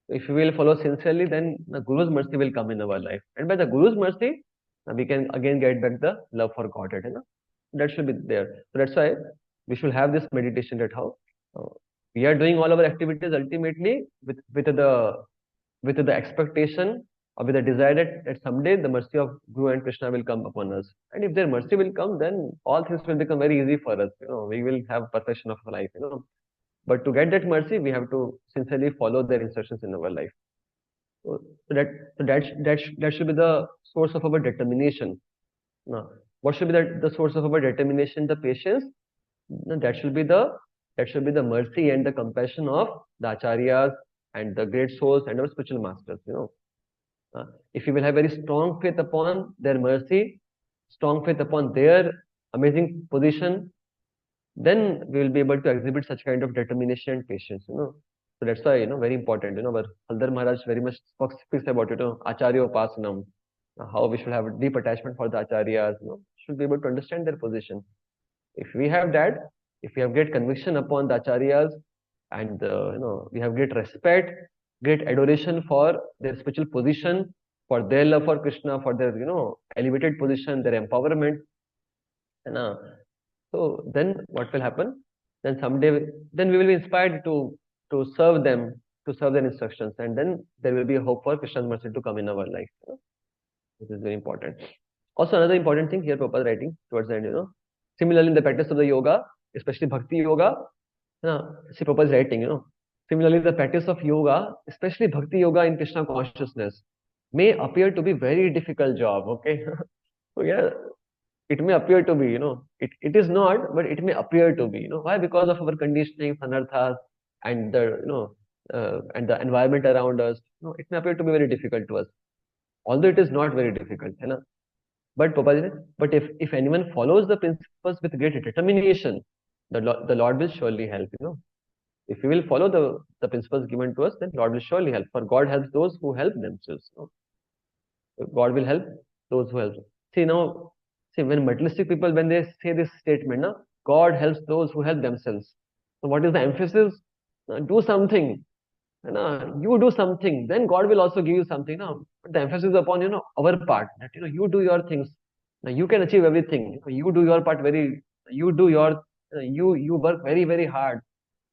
If we will follow sincerely, then the Guru's mercy will come in our life. And by the Guru's mercy, we can again get back the love for Godhead. That should be there. So that's why we should have this meditation, that how uh, we are doing all our activities ultimately with the expectation or with the desire that someday the mercy of Guru and Krishna will come upon us. And if their mercy will come, then all things will become very easy for us. We will have perfection of life. But to get that mercy, we have to sincerely follow their instructions in our life. So that should be the source of our determination. Now, what should be the source of our determination? The patience. No, that should be the mercy and the compassion of the acharyas and the great souls and our spiritual masters. If we will have very strong faith upon their mercy, strong faith upon their amazing position, then we will be able to exhibit such kind of determination and patience. So that's why, very important. Our Haldar Maharaj very much speaks about Acharya Upasanam, how we should have a deep attachment for the acharyas. Should be able to understand their position. If we have that, if we have great conviction upon the acharyas, and we have great respect, great adoration for their spiritual position, for their love for Krishna, for their elevated position, their empowerment, and so then what will happen? Then someday, then we will be inspired to serve them, to serve their instructions, and then there will be a hope for Krishna's mercy to come in our life. This is very important. Also, another important thing here, Prabhupada writing towards the end, similarly in the practice of the yoga, especially Bhakti yoga, see Prabhupada is writing, similarly the practice of yoga, especially Bhakti yoga in Krishna consciousness, may appear to be very difficult job. Okay, so yeah, it may appear to be, it is not, but it may appear to be. Why? Because of our conditioning, anarthas, and and the environment around us. It may appear to be very difficult to us, although it is not very difficult. But Prabhupada says, but if anyone follows the principles with great determination, the Lord will surely help. If we will follow the principles given to us, then Lord will surely help. For God helps those who help themselves. God will help those who help. See, when materialistic people, when they say this statement, God helps those who help themselves. So what is the emphasis? Do something. You do something, then God will also give you something. But the emphasis is upon our part, that you do your things. Now you can achieve everything. You do your part you do your you work very, very hard.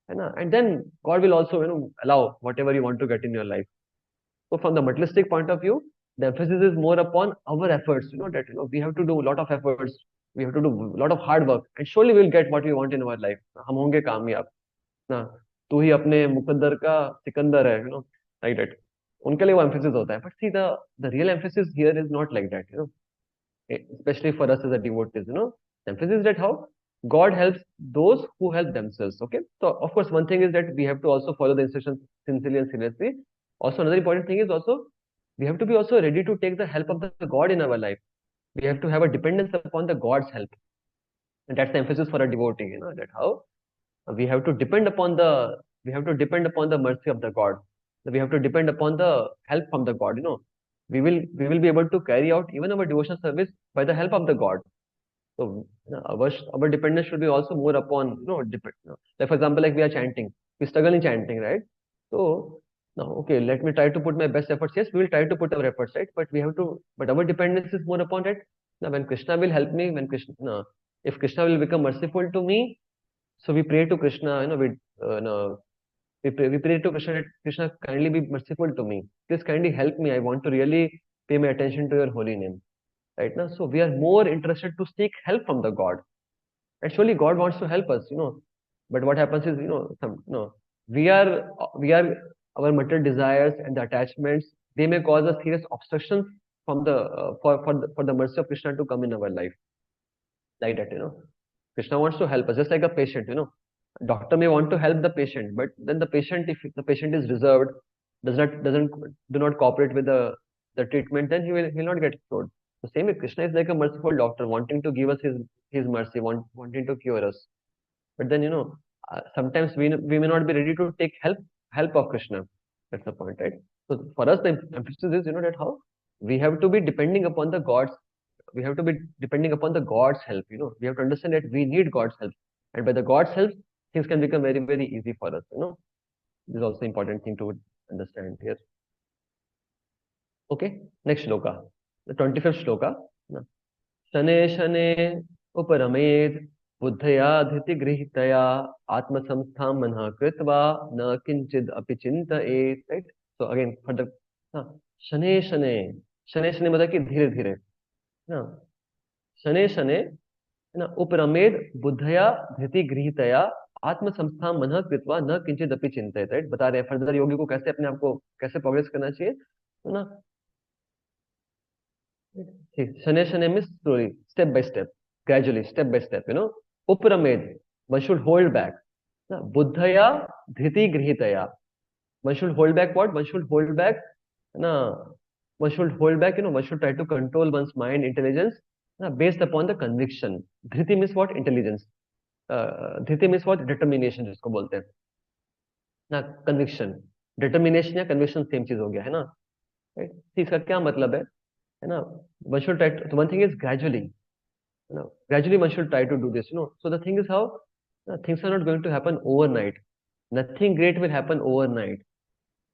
And then God will also allow whatever you want to get in your life. So from the materialistic point of view, the emphasis is more upon our efforts. That we have to do a lot of efforts, we have to do a lot of hard work, and surely we'll get what we want in our life. हम होंगे कामयाब ना. तू ही अपने मुकद्दर का सिकंदर है, like that. उनके लिए वो emphasis होता है. But see, the real emphasis here is not like that. Especially for us as a devotees. The emphasis is that how God helps those who help themselves. Okay, so of course one thing is that we have to also follow the instructions sincerely and seriously. Also another important thing is also we have to be also ready to take the help of the God in our life. We have to have a dependence upon the God's help, and that's the emphasis for a devotee. That how we have to depend upon the mercy of the God. We have to depend upon the help from the God. We will be able to carry out even our devotional service by the help of the God. So our dependence should be also more upon like for example, like we are chanting, we struggle in chanting, right? So now, okay, let me try to put my best efforts. Yes, we will try to put our efforts, right? But our dependence is more upon it. Now, when Krishna will help me, if Krishna will become merciful to me, so we pray to Krishna, we pray to Krishna that Krishna kindly be merciful to me. Please kindly help me. I want to really pay my attention to your holy name. Right now, so we are more interested to seek help from the God. Actually, God wants to help us. But what happens is, we are our material desires and the attachments. They may cause us serious obstructions from for the mercy of Krishna to come in our life. Like that, Krishna wants to help us, just like a patient. Doctor may want to help the patient, but then if the patient is reserved, do not cooperate with the treatment, then he will not get cured. The same way, Krishna is like a merciful doctor, wanting to give us his mercy, wanting to cure us. But then sometimes we may not be ready to take help of Krishna. That's the point, right? So for us, the emphasis is that how we have to be depending upon the God's. We have to be depending upon the God's help. We have to understand that we need God's help, and by the God's help, things can become very, very easy for us. This is also important thing to understand here. Okay, next shloka, the 25th shloka. Shane shane uparamed buddhaya dhiti grihitaya atma samstham manha kritva na kinchid api chintaet. Right? So again, for the shane shane मतलब कि धीरे धीरे ना शने शने ना उपरमेद बुद्धया धृति गृहीतया आत्म संस्था मन कृत्वा न किंचित अपि चिंतित. राइट, बता रहे हैं फर्दर योगी को कैसे अपने आप को कैसे प्रोग्रेस करना चाहिए. तो ना शने शने means slowly, step by step, gradually, step by step. Uparamed, one should hold back. Buddhaya dhriti grihitaya, one should hold back what? One should hold back. One should hold back. One should try to control one's mind, intelligence, based upon the conviction. Dhriti means what? Intelligence. Dhriti means what? Determination, जिसको बोलते हैं ना. Conviction, determination या conviction same चीज हो गया है ना. Right? इसका क्या मतलब है ना? One should try to, so one thing is gradually. Gradually one should try to do this. So the thing is how things are not going to happen overnight. Nothing great will happen overnight.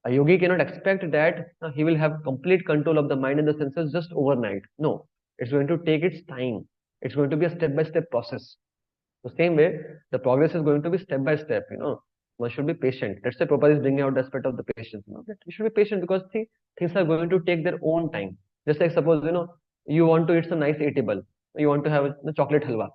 A yogi cannot expect that he will have complete control of the mind and the senses just overnight. No, it's going to take its time. It's going to be a step-by-step process. The same way, the progress is going to be step by step. One should be patient. That's why Prabhupada is bringing out the aspect of the patience. That you should be patient because see, things are going to take their own time. Just like suppose you want to eat some nice eatable, you want to have a chocolate halwa,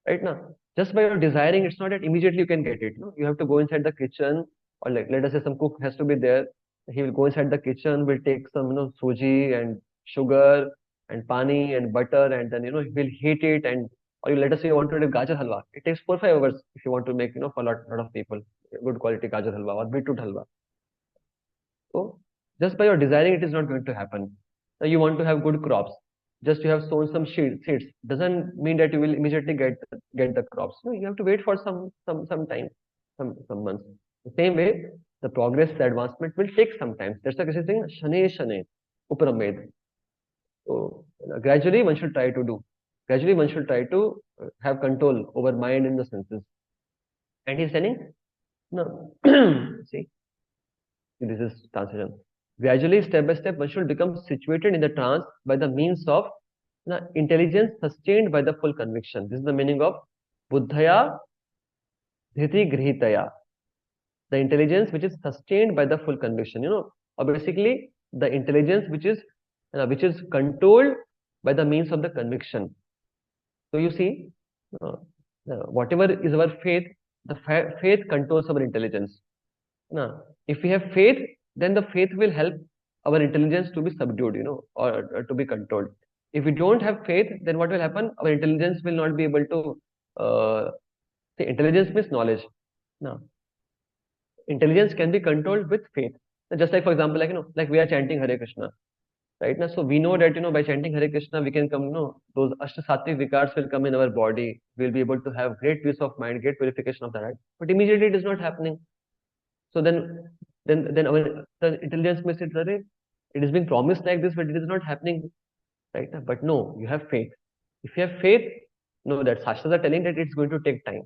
right now. Just by your desiring, it's not that immediately you can get it. You have to go inside the kitchen, or like let us say some cook has to be there. He will go inside the kitchen, will take some suji and sugar and pani and butter, and then he will heat it. And or you let us say you want to do gajar halwa. It takes 4-5 hours if you want to make for a lot of people good quality gajar halwa or beetroot halwa. So just by your desiring, it is not going to happen. Now you want to have good crops. Just you have sown some seeds doesn't mean that you will immediately get the crops. No, you have to wait for some time, some months. The same way, the progress, the advancement will take some time. That's why Krishna is saying shane shane uparamed. So gradually one should try to do. Gradually one should try to have control over mind and the senses. And he's telling, no, see, this is transition. Gradually, step by step, one should become situated in the trance by the means of intelligence sustained by the full conviction. This is the meaning of buddhaya dhriti grihitaya. the intelligence which is sustained by the full conviction, or basically the intelligence which is controlled by the means of the conviction. So you see, uh, whatever is our faith, the faith controls our intelligence. If we have faith, then the faith will help our intelligence to be subdued, or to be controlled. If we don't have faith, then what will happen? Our intelligence will not be able to. See, intelligence means knowledge. Now, intelligence can be controlled with faith. Just like, for example, like we are chanting Hare Krishna, right? Now, so we know that by chanting Hare Krishna, we can come. Those ashtasattvic vikars will come in our body. We'll be able to have great peace of mind, great purification of the heart. But immediately it is not happening. So then our the intelligence may say, "Arey, it is being promised like this, but it is not happening, right?" But no, you have faith. If you have faith, no, that Shastras are telling that it's going to take time.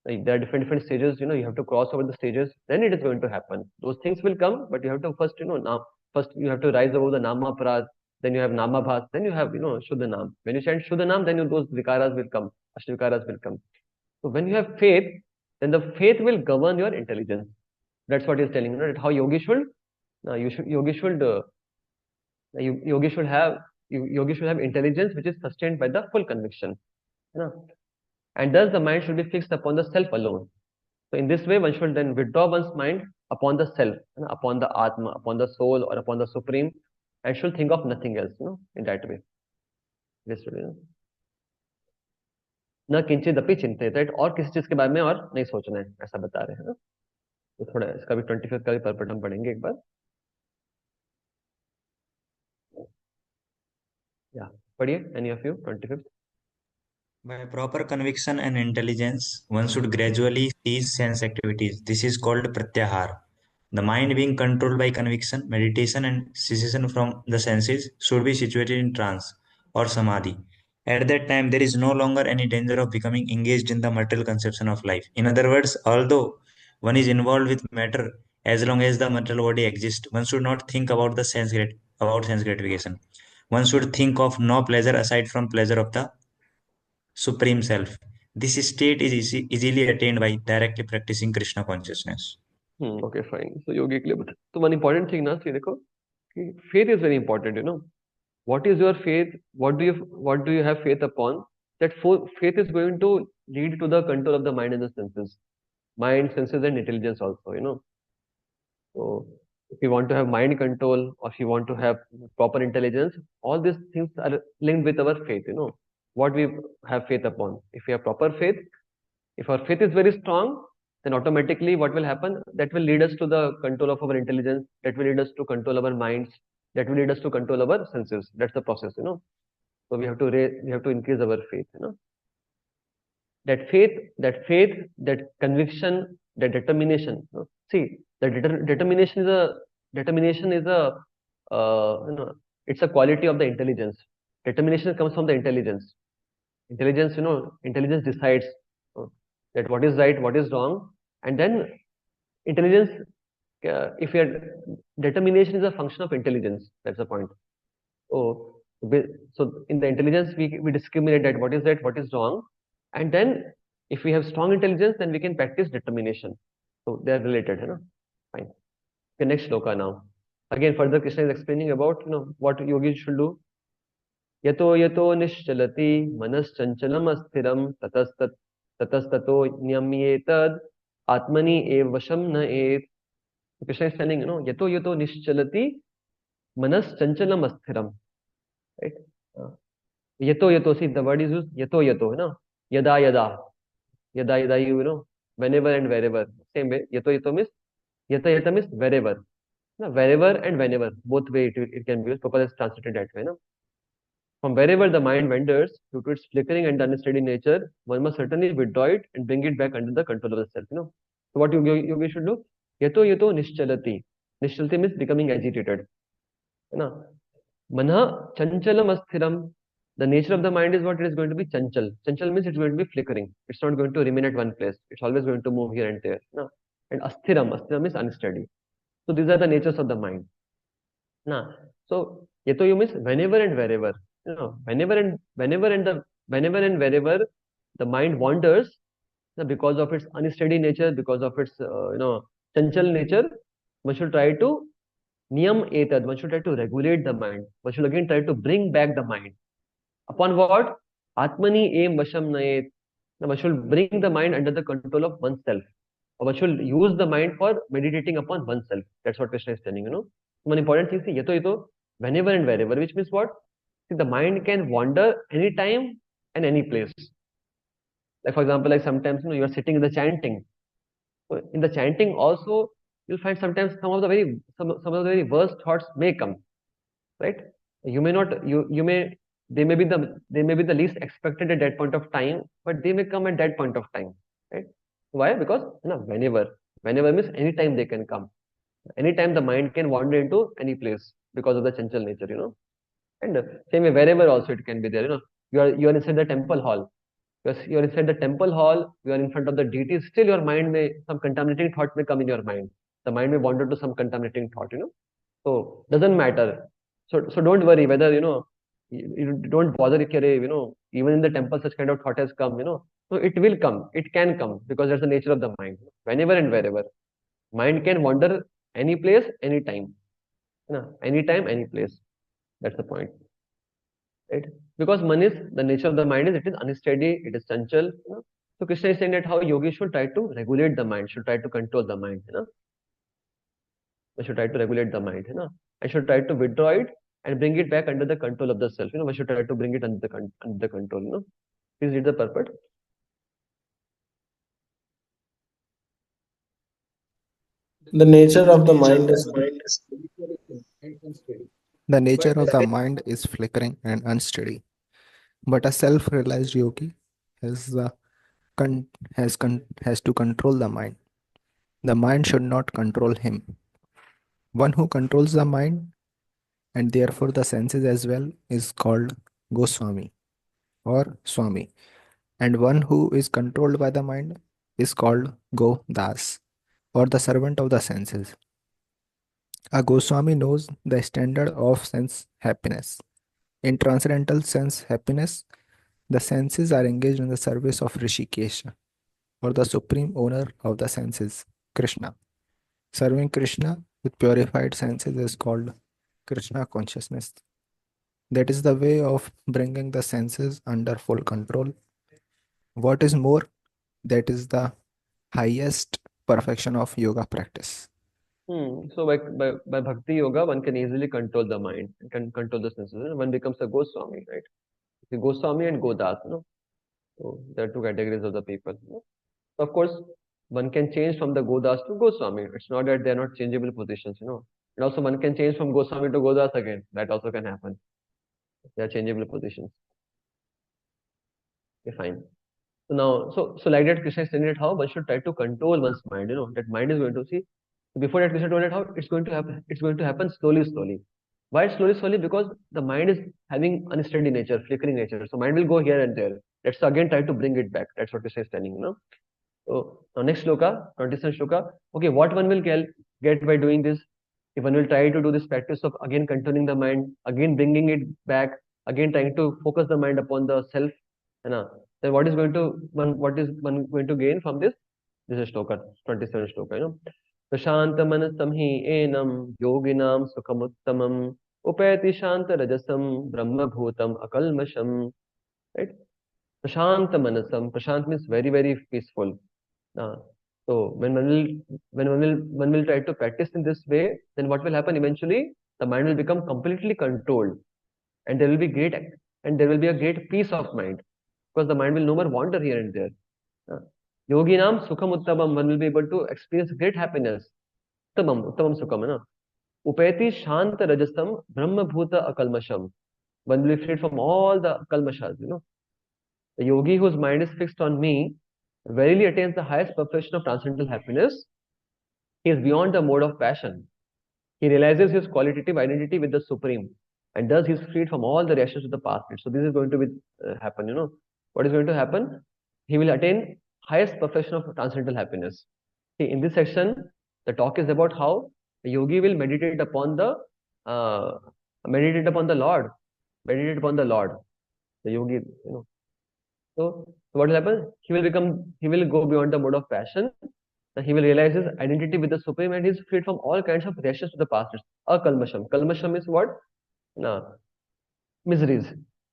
Like there are different stages, you have to cross over the stages, then it is going to happen. Those things will come, but you have to first, now first you have to rise above the Nama Parad, then you have Nama Bhas, then you have, Shuddha Nam. When you chant Shuddha Nam, then those vikaras will come, Ashtavikaras will come. So when you have faith, then the faith will govern your intelligence. That's what he's telling, that how yogi should, yogi should, yogi should have, yogi should have intelligence which is sustained by the full conviction. And thus the mind should be fixed upon the self alone. So in this way, one should then withdraw one's mind upon the self, upon the Atma, upon the soul, or upon the Supreme, and should think of nothing else, in that way. This way, न किंचित अपि चिंतित, right? और किसी चीज के बारे में और नहीं सोचना है, ऐसा बता रहे हैं ना? तो थोड़ा इसका भी 25th का भी पर्पट हम पढ़ेंगे एक बार. या पढ़िए, any of you, 25th. By proper conviction and intelligence, one should gradually cease sense activities. This is called pratyahar. The mind being controlled by conviction, meditation, and cessation from the senses should be situated in trance or samadhi. At that time, there is no longer any danger of becoming engaged in the material conception of life. In other words, although one is involved with matter, as long as the material body exists, one should not think about the about sense gratification. One should think of no pleasure aside from pleasure of the Supreme Self. This state is easily attained by directly practicing Krishna consciousness. Okay, fine. So yogi के लिए बता. So one important thing ना, see देखो, कि faith is very important, What is your faith? What do you have faith upon? That faith is going to lead to the control of the mind and the senses. Mind, senses, and intelligence also, So if you want to have mind control, or if you want to have proper intelligence, all these things are linked with our faith, What we have faith upon. If we have proper faith, if our faith is very strong, then automatically what will happen? That will lead us to the control of our intelligence. That will lead us to control our minds. That will lead us to control our senses. That's the process, So we have to increase our faith, That faith, that conviction, that determination. See, the determination is a, it's a quality of the intelligence. Determination comes from the intelligence. Intelligence decides that what is right, what is wrong, and then intelligence. If determination is a function of intelligence, that's the point. So in the intelligence, we discriminate that what is right, what is wrong, and then if we have strong intelligence, then we can practice determination. So they are related, Fine. Okay, next shloka now. Again, further Krishna is explaining about what yogis should do. Yato yato nishchalati manaschanchalam asthiram tatastato nyamyetad atmani ev vasham na et. Krishna is telling, yato yato nishchalati manaschanchalam asthiram. Right? Yato yato, see the word is used, yato yato, yada yada. Yada yada, whenever and wherever. Same way, yato yato means, yata means wherever. Wherever and whenever, both way it can be used. Prabhupada is translated that way, From wherever the mind wanders due to its flickering and unsteady nature, one must certainly withdraw it and bring it back under the control of the self. So what yogi should do? Yato yato nishchalati. Nishchalati means becoming agitated. Manha chanchalam asthiram. The nature of the mind is what it is going to be chanchal. Chanchal means it's going to be flickering. It's not going to remain at one place. It's always going to move here and there. And asthiram is unsteady. So these are the natures of the mind. So yato you means whenever and wherever. Whenever and wherever the mind wanders, because of its unsteady nature, because of its chanchal nature, one should try to niyam etad, one should try to regulate the mind. One should again try to bring back the mind. Upon what? Atmani aim vasham nayet. Now one should bring the mind under the control of oneself. Or one should use the mind for meditating upon oneself. That's what Krishna is telling, you know. One important thing, see, yeto, whenever and wherever, which means what? See, the mind can wander anytime and any place. Like for example, like sometimes you are sitting in the chanting. So in the chanting also, you'll find sometimes some of the very worst thoughts may come, right? You may not you may they may be the least expected at that point of time, but they may come at that point of time, right? Why? Because whenever means anytime they can come. Anytime the mind can wander into any place because of the chanchal nature, you know. And same way wherever also it can be there, you know. You are inside the temple hall. You're inside the temple hall, you are in front of the deity, still your mind may, some contaminating thought may come in your mind. The mind may wander to some contaminating thought, you know. So doesn't matter. So don't worry whether, you know, you don't bother if you're, you know, even in the temple such kind of thought has come, you know. So it will come, it can come because that's the nature of the mind. Whenever and wherever. Mind can wander any place, anytime. You know, anytime, any place. That's the point. Right? Because man is, the nature of the mind is, it is unsteady, it is chanchal, you know. So Krishna is saying that how yogis should try to regulate the mind, should try to control the mind, you know. One should try to regulate the mind, you know. I should try to withdraw it and bring it back under the control of the self. You know, one should try to bring it under the control, you know. Please read the purport. The nature of the mind is The nature of the mind is flickering and unsteady, but a self-realized yogi has has to control the mind. The mind should not control him. One who controls the mind and therefore the senses as well is called Goswami or Swami, and one who is controlled by the mind is called Godas or the servant of the senses. A Goswami knows the standard of sense happiness. In transcendental sense happiness, the senses are engaged in the service of Rishikesha or the supreme owner of the senses, Krishna. Serving Krishna with purified senses is called Krishna consciousness. That is the way of bringing the senses under full control. What is more, that is the highest perfection of yoga practice. So by bhakti yoga, one can easily control the mind and can control the senses. You know, one becomes a Goswami, right? The Goswami and Godas, you know. So there are two categories of the people. You know? So of course, one can change from the Godas to Goswami. It's not that they are not changeable positions, you know. And also one can change from Goswami to Godas again. That also can happen. They are changeable positions. Okay, fine. So now, so like that, Krishna explained how one should try to control one's mind. You know, that mind is going to see. Before that, Krishna told it how it's going to happen. It's going to happen slowly, slowly. Why slowly, slowly? Because the mind is having unsteady nature, flickering nature. So mind will go here and there. Let's again try to bring it back. That's what Krishna is telling. You know. So now next shloka, 27th shloka. Okay, what one will get by doing this? If one will try to do this practice of again controlling the mind, again bringing it back, again trying to focus the mind upon the self, you know, then what is one going to gain from this? This is shloka, 27th shloka, you know. Prashanta manasam hi enam yoginam sukhamuttamam upayati shanta rajasam brahma bhutam akalmasham. Right? Prashanta manasam. Prashant means very, very peaceful. Uh, so when one will try to practice in this way, then what will happen eventually? The mind will become completely controlled, and there will be a great peace of mind because the mind will no more wander here and there. Uh, Yoginam sukham uttamam. One will be able to experience great happiness. Uttamam sukham, na? Upayati shanta rajasam brahma bhuta akalmasham. One will be freed from all the kalmashas, you know. The yogi whose mind is fixed on me verily attains the highest perfection of transcendental happiness. He is beyond the mode of passion. He realizes his qualitative identity with the Supreme, and thus he is freed from all the reactions of the past. So this is going to be happen. You know what is going to happen? He will attain highest perfection of transcendental happiness. See, in this section, the talk is about how the yogi will uh, meditate upon the Lord, meditate upon the Lord. The yogi, you know. So what will happen? He will go beyond the mode of passion, Then he will realize his identity with the Supreme and he's freed from all kinds of reactions to the past. Akalmasham. Kalmasham is what? No, miseries,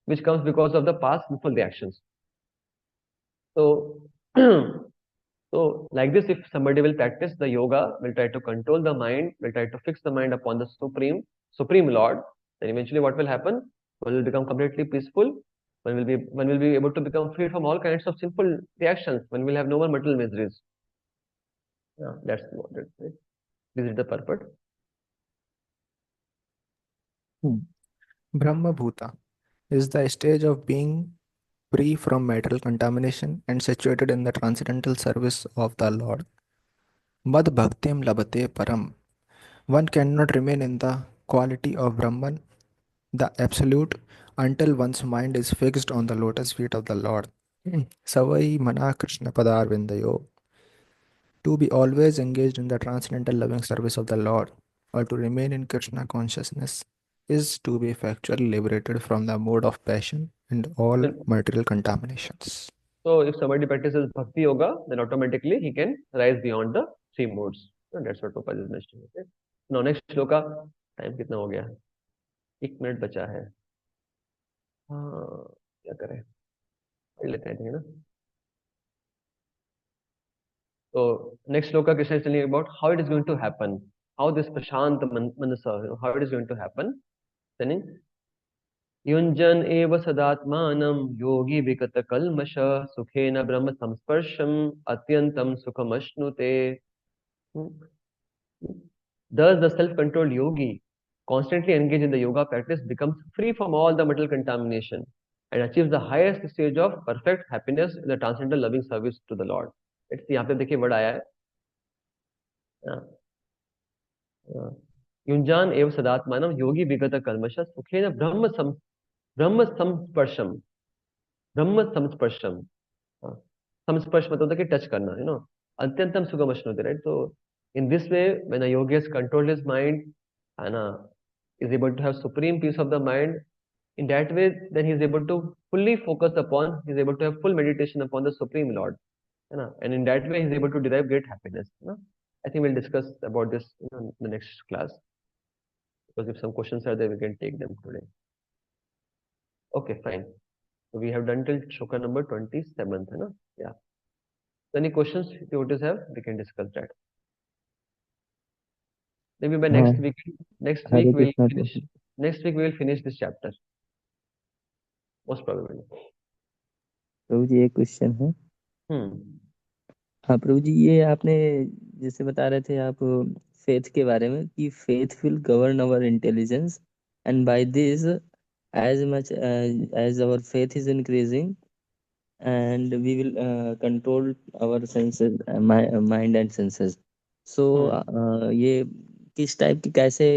which comes because of the past sinful reactions. So, so like this, if somebody will practice the yoga, will try to control the mind, will try to fix the mind upon the Supreme Lord, then eventually what will happen? One will become completely peaceful. One will be able to become free from all kinds of sinful reactions. One will have no more material miseries. Yeah, that's what it is. This is the purpose. Brahma Bhuta is the stage of being free from material contamination and situated in the transcendental service of the Lord. Mad bhaktim labate param. One cannot remain in the quality of Brahman, the Absolute, until one's mind is fixed on the lotus feet of the Lord. Savai mana Krishna padar vindayo. To be always engaged in the transcendental loving service of the Lord, or to remain in Krishna consciousness, is to be effectually liberated from the mode of passion and all material contaminations. So if somebody practices bhakti yoga, then automatically he can rise beyond the three modes. So that's what Prabhupada is mentioning. Okay. Now next shloka, time कितना हो गया? 1 minute बचा है. हाँ, क्या करें? पढ़ लेते हैं ठीक है ना? So next shloka Krishna is telling about how it is going to happen, how this prashant manasa, how it is going to happen. Telling युञ्जन एव सदात्मानं योगी विगत कल्मष सुखेन ब्रह्म संस्पर्शम अत्यंतम सुखमश्नुते. Thus, the self-controlled yogi, constantly engaged in the yoga practice, becomes free from all the material contamination and achieves the highest stage of perfect happiness in the transcendental loving service to the Lord. It's यहाँ पे देखिए word आया है. युञ्जान एव सदात्मानं योगी विगत कल्मष सुखेन ब्रह्म संस्पर्शम. ब्रह्म संस्पर्शम. संस्पर्श मतलब कि टच करना, अत्यंतम सुगम अश्नुते, right? So in this way, when a yogi has controlled his mind and is able to have supreme peace of the mind, in that way, then he is able to fully focus upon, he is able to have full meditation upon the Supreme Lord, and in that way, he is able to derive great happiness. I think we'll discuss about this in the next class, because if some questions are there, we can take them today. Okay, fine. So we have done till shloka number 27th, yeah. So any questions devotees have, we can discuss that. Maybe by next week. Next week Hare we'll Krishna finish. Prabhuji. Next week we will finish this chapter. Most probably. प्रभु जी एक question है. हाँ प्रभु जी, ये आपने जैसे बता रहे थे आप फेथ के बारे में कि faith will govern our intelligence and by this as much as our faith is increasing and we will control our senses, mind and senses. So ये किस टाइप की कैसे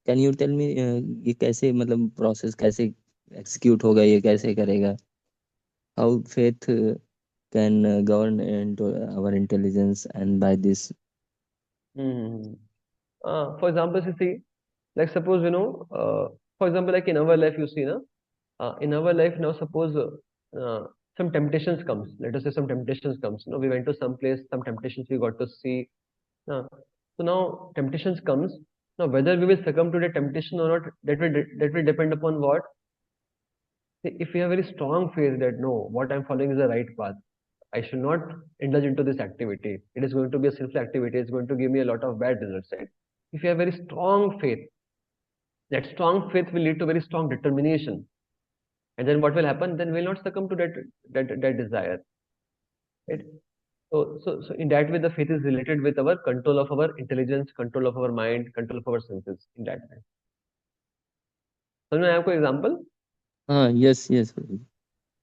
कैन यू टेल मी, ये कैसे मतलब प्रोसेस कैसे execute होगा, ये कैसे करेगा? How faith can govern into our intelligence and by this. For example, you see, like suppose for example, like in our life, you see, in our life now, suppose some temptations comes. Let us say some temptations comes. We went to some place, some temptations we got to see. So now temptations comes. Now whether we will succumb to the temptation or not, that will depend upon what. If we have very strong faith that no, what I'm following is the right path, I should not indulge into this activity. It is going to be a sinful activity. It's going to give me a lot of bad results, right? If you have very strong faith, that strong faith will lead to very strong determination. And then what will happen? Then we will not succumb to that desire. Right? So in that way, the faith is related with our control of our intelligence, control of our mind, control of our senses. In that way. So I have an example. Yes yes.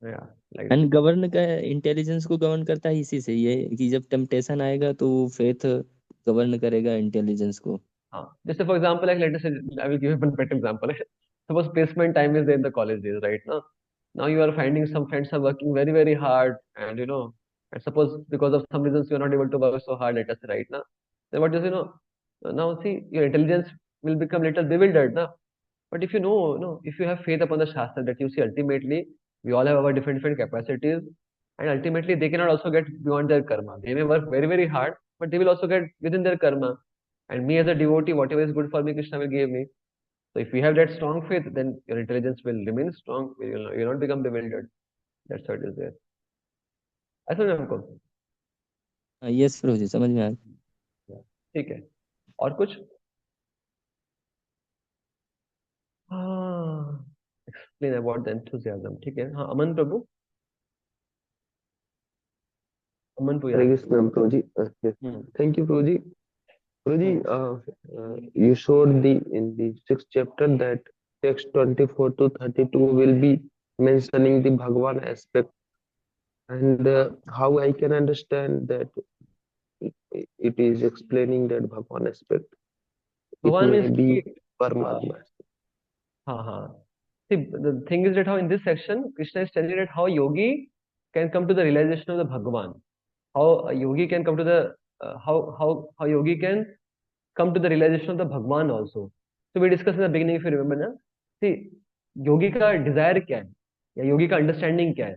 Yeah, like and govern का intelligence को govern करता है इसी से, ये कि जब temptation आएगा तो फेथ गवर्न करेगा इंटेलिजेंस को. just for example, like let us say, I will give you one better example. Suppose placement time is there in the college days, right? Now you are finding some friends are working very, very hard, and and suppose because of some reasons you are not able to work so hard, let us say, right now. Then what does now see your intelligence will become little bewildered now. But if if you have faith upon the Shastra that you see ultimately we all have our different capacities, and ultimately they cannot also get beyond their karma. They may work very, very hard, but they will also get within their karma. And me as a devotee, whatever is good for me, Krishna will give me. So if you have that strong faith, then your intelligence will remain strong. You will not become bewildered. That's what is there. ऐसा नहीं हमको. Yes प्रभु जी, समझ में आ गया. ठीक है. और कुछ? Explain about the enthusiasm. ठीक है. हाँ, अमन प्रभु. अमन Hare पुया. Krishna, Prabhuji. Yes. Thank you, Prabhuji. Prabhuji, you showed in the sixth chapter that text 24 to 32 will be mentioning the Bhagwan aspect, and how I can understand that it is explaining that Bhagwan aspect. It Bhagwan may means be Paramatma. See, the thing is that how in this section, Krishna is telling that how yogi can come to the realization of the Bhagwan. How a yogi can come to the how yogi can come to the realization of the Bhagwan also. So we discussed in the beginning, if you remember, na? See, yogi ka desire क्या है, या yogi का understanding क्या है?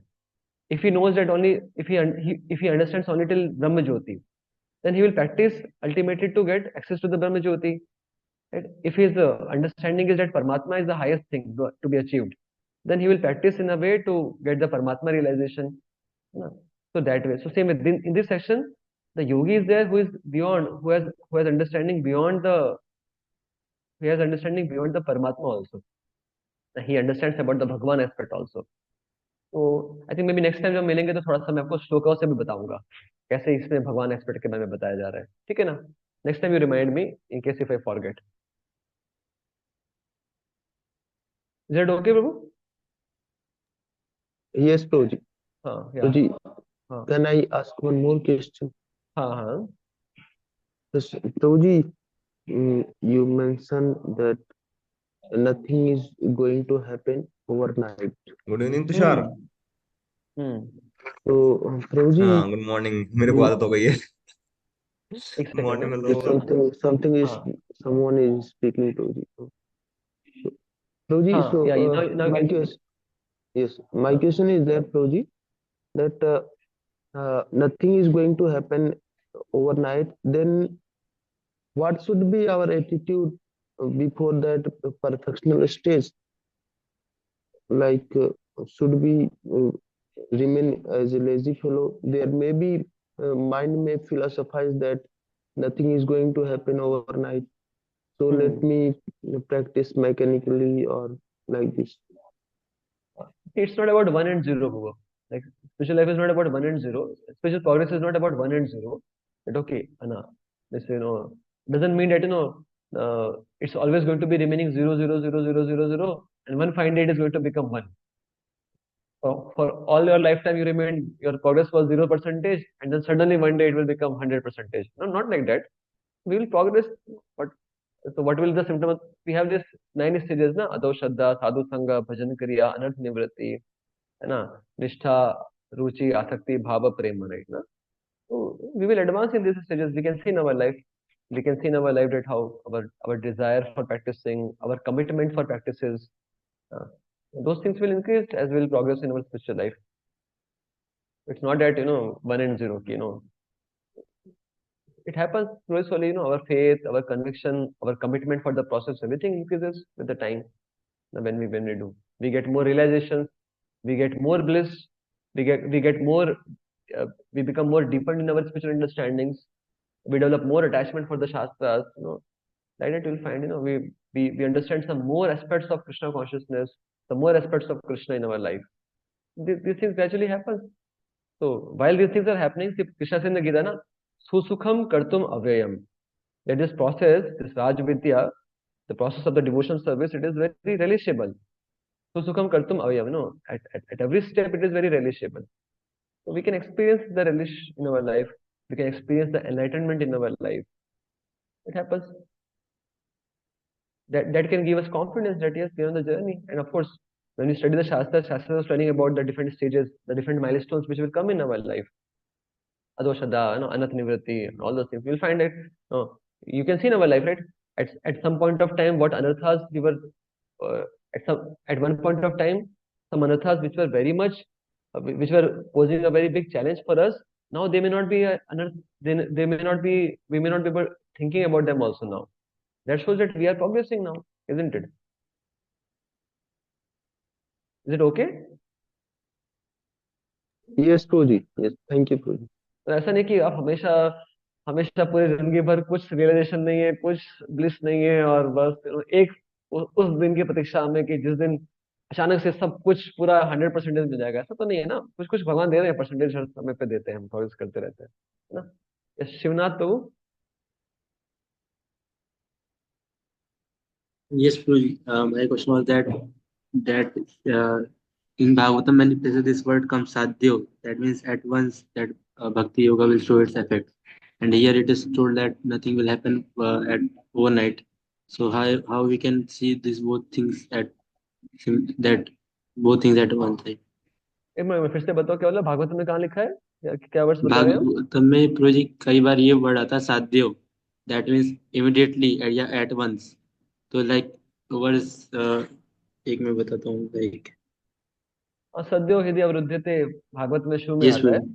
If he knows that only if he understands only till Brahma Jyoti, then he will practice ultimately to get access to the Brahma Jyoti. Right? If his understanding is that Paramatma is the highest thing to be achieved, then he will practice in a way to get the Paramatma realization. So that way. So same in this section, the yogi is there who is beyond, who has understanding beyond the Paramatma also. He understands about the Bhagwan aspect also. तो I think may be next time जब मिलेंगे तो थोड़ा सा मैं आपको श्लोकों से भी बताऊंगा कैसे इसमें भगवान एस्पेक्ट के बारे में बताया जा रहा है. ठीक है ना? Next time you remind me in case if I forget. Is it okay Prabhu? Yes, Prabhuji. हाँ, Prabhuji, हाँ, can I ask one more question? हाँ, हाँ. Yes, Prabhuji, you mentioned that nothing is going to happen overnight. Good evening Tushar. So, Prabhuji, हाँ, good morning. मेरे को आदत हो गई है. एक सेकंड. मॉर्निंग में if लोग something is हाँ, someone is speaking, Prabhuji. Prabhuji, हाँ, so या now my get me. question, yes, my हाँ. question is that, Prabhuji, that nothing is going to happen overnight. Then what should be our attitude before that perfectional stage? Like, should we remain as a lazy fellow? There may be mind may philosophize that nothing is going to happen overnight. So let me practice mechanically or like this. It's not about 1 and 0, Bhuva. Like, spiritual life is not about 1 and 0. Spiritual progress is not about 1 and 0. But okay, Anna, this, doesn't mean that, it's always going to be remaining 0, 0, 0, 0, 0, 0, and one fine day it is going to become 1. For all your lifetime, your progress was 0 percentage, and then suddenly one day it will become 100 percentage. No, not like that. We will progress, but so what will the symptom? We have this 9 stages, na? Ado Shraddha, Sadhu Sangha, Bhajan Kriya, Anarth Nivritti, है ना, निष्ठा, रुचि, आसक्ति, भाव, प्रेम, right ना? So we will advance in these stages. We can see in our life, that how our desire for practicing, our commitment for practices, uh, those things will increase as we will progress in our spiritual life. It's not that 1 and 0. It happens slowly. Our faith, our conviction, our commitment for the process, everything increases with the time. When we do, we get more realizations, we get more bliss, we get more, we become more deepened in our spiritual understandings, we develop more attachment for the shastras. Like that you'll find, we understand some more aspects of Krishna consciousness, some more aspects of Krishna in our life. These things gradually happen. So while these things are happening, see, Krishna says in the Gita, na, susukham kartum avyayam. That this process, this Raj Vidya, the process of the devotion service, it is very relishable. Susukham kartum avyayam. At every step, it is very relishable. So we can experience the relish in our life. We can experience the enlightenment in our life. It happens. That can give us confidence that yes, we are on the journey. And of course, when we study the Shastras are studying about the different stages, the different milestones which will come in our life. Adoshada, Anath Nivritti, all those things. We'll find that you can see in our life, right? At some point of time, what anarthas we were at one point of time, some anarthas which were very much which were posing a very big challenge for us. Now they may not be they may not be we may not be able thinking about them also now. That shows that we are progressing now, isn't it? Is it okay? Yes, Prabhuji. Yes, thank you, Prabhuji. तो ऐसा नहीं कि आप हमेशा हमेशा पूरी जिंदगी भर कुछ रियलाइजेशन नहीं है, कुछ ब्लिस नहीं है, और बस एक उस दिन की प्रतीक्षा में कि जिस दिन अचानक से सब कुछ पूरा 100% मिल जाएगा। ऐसा तो नहीं है ना, कुछ कुछ भगवान दे रहे हैं, परसेंटेज हर समय पे देते हैं, हम प्रोग्रेस करते रहते हैं, है ना? यस, शिवनाथ तो Yes, Prabhuji. My question was that in Bhagavatam many places this word comes sadhyo. That means at once that bhakti yoga will show its effect. And here it is told that nothing will happen at overnight. So how we can see these both things that both things at one time. एक minute फिर से बताओ, क्या बोला? भागवत में कहाँ लिखा है? क्या वर्ष बता रहे हो? भागवतम में प्रोजी कई बार ये वर्ड आता है साध्यो, दैट मीन्स इमिडिएटली या एट वंस। तो लाइक वर्ड्स एक मैं बताता हूँ लाइक। सद्यो हृदय अवरुद्धते भागवत में शुरू में यस आता है। प्रोजी।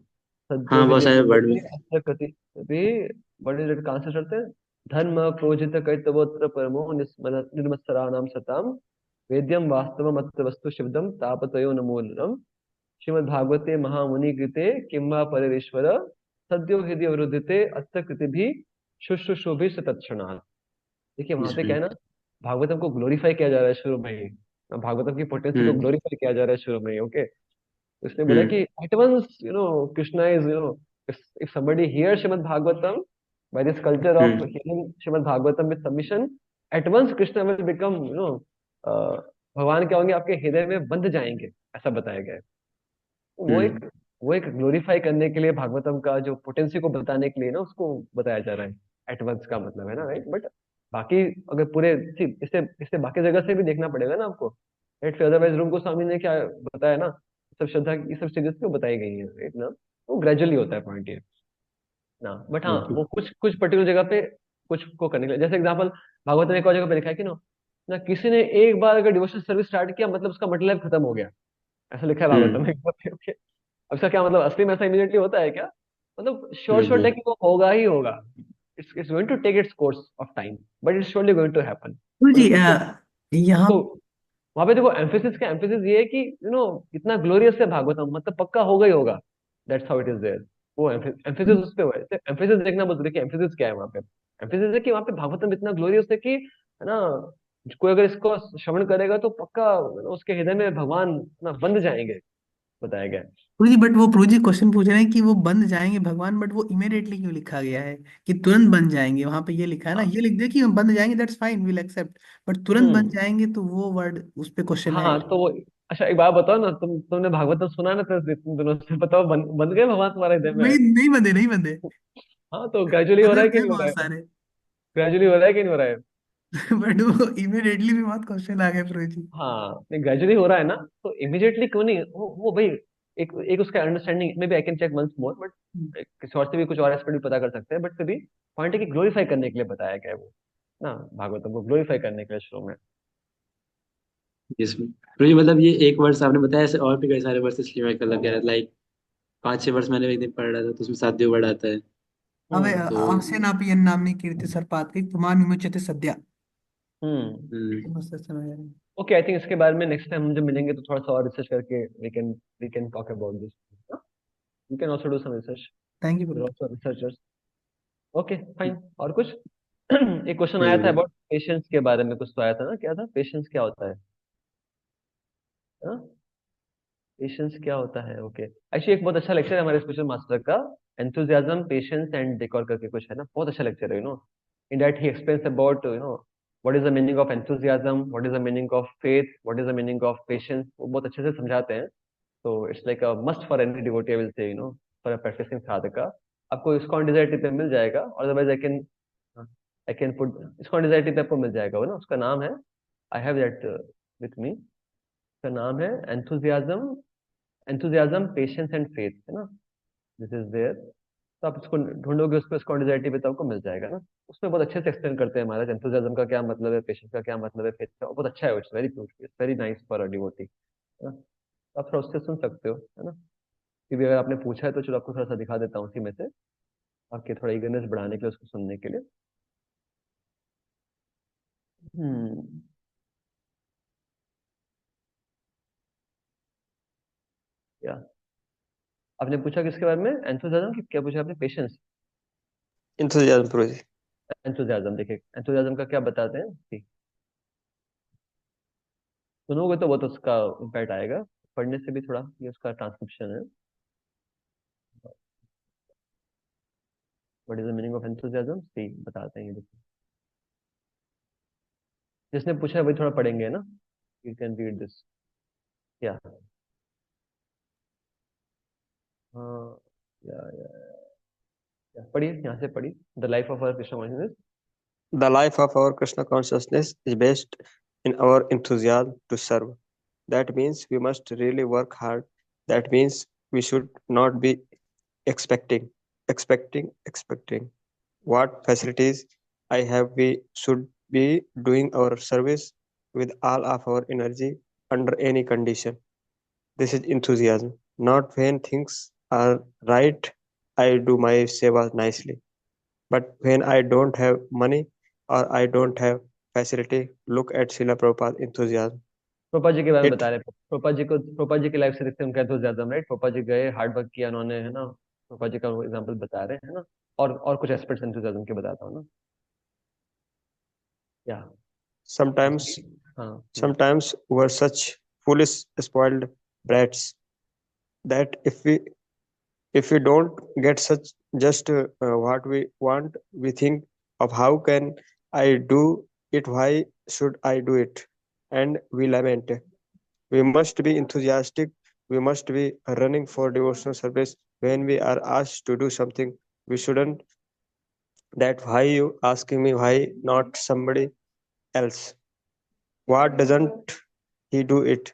सद्यो हाँ बहुत हृदय सारे वर्ड में। अवरुद्धते अस्य कति भी व्हाट इज इट? कहाँ से चढ़ते हैं? धर्म प्रोजित कैतवोत्र परमो निर्मत्सराणाम सताम वेद्यम वास्तवम अत्र वस्तु शिवदम तापतयो नमूलनम श्रीमद्भागवते महामुनि कृते किंवा परेश्वर सद्यो हृदय अवरुद्धते अस्य कृति भी शुश्रूषुभि तत्क्षणात्। देखिए वहां यस पे क्या है प्रोजी। ना, भागवतम को ग्लोरीफाई किया जा रहा है शुरू में ही, भागवतम की पोटेंसी को हम्म ग्लोरीफाई किया जा रहा है शुरू में ही। ओके, उसने बोला हम्म कि at once Krishna is if somebody hears Shrimad Bhagavatam, by this culture of hmm hearing Shrimad Bhagavatam with submission, at once Krishna will become भगवान क्या होंगे, आपके हृदय में बंध जाएंगे, ऐसा बताया गया है। वो एक हम्म वो एक ग्लोरीफाई करने के लिए भागवतम का जो पोटेंसी को बताने के लिए ना उसको बताया जा रहा है, एट वंस का मतलब है ना, राइट? बट बाकी अगर पूरे इससे इससे बाकी जगह से भी देखना पड़ेगा ना आपको, राइट? फिर अदरवाइज रूम गोस्वामी ने क्या बताया ना, सब श्रद्धा ये सब चीजें क्यों बताई गई है, राइट ना? वो ग्रेजुअली होता है पॉइंट ये ना, बट हाँ ओके। वो कुछ कुछ पर्टिकुलर जगह पे कुछ को करने के लिए, जैसे एग्जाम्पल भागवत में एक और जगह पे लिखा है कि ना ना किसी ने एक बार अगर डिवोशनल सर्विस स्टार्ट किया मतलब उसका मतलब खत्म हो गया, ऐसा लिखा है भागवत में। हम्म अब इसका क्या मतलब, असली में ऐसा इमीडिएटली होता है क्या? मतलब श्योर श्योर है नहीं। कि वो होगा ही होगा, it's going to take its course of time, but it's surely going to happen. जी मतलब उसको यहाँ उसको वहां पे देखो एम्फेसिस ये है कि इतना ग्लोरियस है भागवतम, मतलब पक्का होगा ही होगा, that's how it is there. वो एम्फेसिस उस पे हुआ है, एम्फेसिस देखना बहुत जरूरी है कि एम्फेसिस क्या है वहां पे। एम्फेसिस है कि वहां पे भागवतम इतना ग्लोरियस है कि, है ना, कोई अगर इसको श्रवण करेगा तो पक्का उसके हृदय में भगवान ना बंध जाएंगे, बताया गया है। जी, बट वो प्रोजी क्वेश्चन पूछ रहे हैं कि वो बन जाएंगे भगवान, बट वो इमिडिएटली क्यों लिखा गया है कि तुरंत बन जाएंगे? वहां पे ये लिखा है ना, हाँ। ये लिख दिया कि हम बन जाएंगे, that's fine, will accept. But तुरंत बन हम्म। जाएंगे तो वो वर्ड उस पे क्वेश्चन है। हाँ तो वो, अच्छा एक बात बताओ ना, तुमने भागवत तो सुना ना, तो इतने दिनों से बताओ, बन गए भगवान तुम्हारे हृदय में? नहीं, नहीं बंधे, नहीं बंधे। हाँ तो ग्रेजुअली हो रहा है अदर कि थे नहीं हो रहा बहुत है? सारे। ग्रेजुअली हो रहा है कि नहीं हो रहा है? बट वो इमिडिएटली भी बहुत क्वेश्चन आ गए प्रोजी। हाँ नहीं, ग्रेजुअली हो रहा है ना, तो इमीडिएटली क्यों नहीं? वो भाई एक एक उसका understanding, maybe I can check once more, but किसी और से भी कुछ और एस्पेक्ट भी पता कर सकते हैं, बट फिर भी पॉइंट है कि ग्लोरीफाई करने के लिए बताया गया है वो ना, भागवतम को ग्लोरीफाई करने के लिए शुरू में। यस प्रोजी, मतलब ये एक वर्ड्स आपने बताया, ऐसे और भी कई सारे वर्ड्स इसलिए मैं कल लग गया लाइक 5-6 वर्ष मैंने एक दिन पढ़ रहा था तो उसमें साध्य वर्ड आता है। अवे हम्म। तो आसेनापि नामनी कीर्ति सर्पात्रि तुमान विमुच्यते सद्या। हम्म। हम्म मस्त सुना यार। ओके, आई थिंक इसके बारे में नेक्स्ट टाइम हम जब मिलेंगे तो थोड़ा सा और रिसर्च करके we can talk about this. You can also do some research, thank you you प्रोजी। Also researchers. ओके फाइन, और कुछ? एक क्वेश्चन आया था नहीं। अबाउट पेशेंस के बारे में, कुछ तो आया था ना, क्या था? पेशेंस क्या होता है? पेशेंस क्या होता है? ओके, एक्चुअली एक बहुत अच्छा लेक्चर है हमारे स्पेशल मास्टर का, एंथुजियाज्म पेशेंस एंड डेकोर करके कुछ है ना, बहुत अच्छा लेक्चर है। In that he explains about what is the meaning of enthusiasm, what is the meaning of faith, what is the meaning of patience, वो बहुत अच्छे से समझाते हैं। तो it's like a must for any devotee, I will say, for a practicing sadhaka. आपको ISKCON desire tree पे मिल जाएगा, और otherwise I can put ISKCON desire tree पे, आपको मिल जाएगा वो ना, उसका नाम है, I have that with me, उसका नाम है एंथुजियाज्म पेशेंस एंड फेथ, है ना, दिस इज देयर। तो आप इसको ढूंढोगे उस पर, इसकॉन डिजायर पे, तो आपको मिल जाएगा ना। उसमें बहुत अच्छे से एक्सप्लेन करते हैं महाराज, एंथुजियाज्म का क्या मतलब है, पेशेंस का क्या मतलब है, फेथ का, बहुत अच्छा है, it's very nice for a devotee, है ना? आप थोड़ा उससे सुन सकते हो, है ना? क्योंकि अगर आपने पूछा है तो चलो आपको थोड़ा सा दिखा देता हूँ उसी में से, आपके थोड़ा ईगरनेस बढ़ाने के लिए, उसको सुनने के लिए। या आपने पूछा किसके बारे में? एंथुसियाज्म की क्या पूछा आपने? Patience, enthusiasm, Prabhuji. एंथुसियाज्म। देखिए एंथुसियाज्म का क्या बताते हैं कि सुनोगे तो बहुत उसका इम्पैक्ट आएगा, पढ़ने से भी थोड़ा ये उसका ट्रांसक्रिप्शन है। What is the meaning of enthusiasm? See बताते हैं ये, देखिए जिसने पूछा है वही थोड़ा पढ़ेंगे ना, यू कैन रीड दिस। या हाँ, या पढ़िए, यहाँ से पढ़िए। The life of our Krishna consciousness. The life of our Krishna consciousness is based in our enthusiasm to serve. That means we must really work hard. That means we should not be expecting. What facilities I have, we should be doing our service with all of our energy under any condition. This is enthusiasm. Not when things are right, I do my seva nicely. But when I don't have money or I don't have facility, look at Srila Prabhupada's enthusiasm. प्रोपा जी के बारे में It बता रहे हैं। प्रोपा जी की life से देखते हैं उनका एंथुसियाज्म, राइट? प्रोपा जी गए, हार्ड वर्क किया उन्होंने, है ना? प्रोपा जी का एग्जांपल बता रहे हैं ना, और कुछ एस्पेक्ट्स एंथुसियाज्म के बताता हूँ ना। या sometimes हाँ sometimes we're such foolish spoiled brats that if we don't get such just what we want, we think of how can I do it, why should I do it, and we lament. We must be enthusiastic. We must be running for devotional service. When we are asked to do something, we shouldn't that why you asking me, why not somebody else? What doesn't he do it?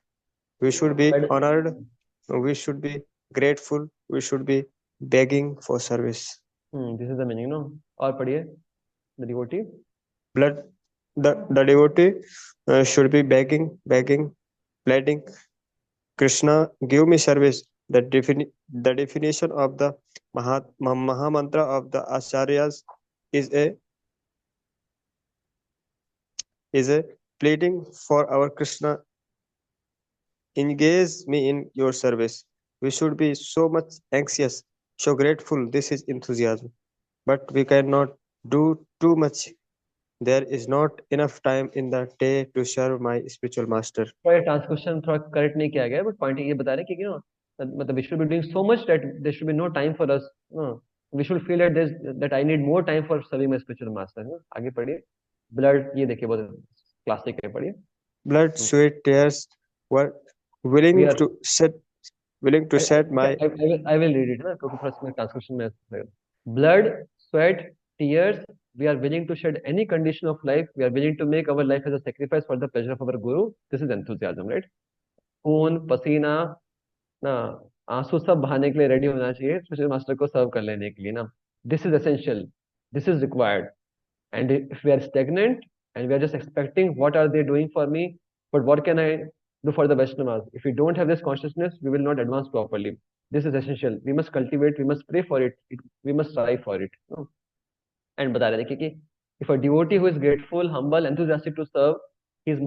We should be but honored. We should be grateful. We should be begging for service. This is the meaning, no? और पढ़िए, the devotee. Blood, the devotee should be begging, pleading, Krishna, give me service. The definition of the Maha Mantra of the Acharyas is a pleading for our Krishna, engage me in your service. We should be so much anxious, so grateful. This is enthusiasm. But we cannot do too much. There is not enough time in the day to serve my spiritual master. थोड़ा transcription थोड़ा correct नहीं किया गया, but point ये बता रहे हैं कि यू नो, मतलब we should be doing so much that there should be no time for us. We should feel that I need more time for serving my spiritual master. आगे पढ़िए। Blood, ये देखिए बहुत क्लासिक है, पढ़िए। Blood, sweat, tears were we willing are to set willing to set my I will read it ना, क्योंकि थोड़ा इसमें ट्रांसक्रिप्शन में blood, sweat, tears, we are willing to shed any condition of life, we are willing to make our life as a sacrifice for the pleasure of our guru. This is enthusiasm, right? खून पसीना ना, आंसू सब बहाने के लिए ready होना चाहिए स्पेशल मास्टर को सर्व कर लेने के लिए ना। This is essential, this is required. And if we are stagnant and we are just expecting what are they doing for me, but what can I do for the Vaishnavas? If we don't have this consciousness, we will not advance properly. This is essential. We must cultivate, we must pray for we must strive for it. No? And बता रहे थे कि if a devotee who is grateful, humble, enthusiastic to serve, he is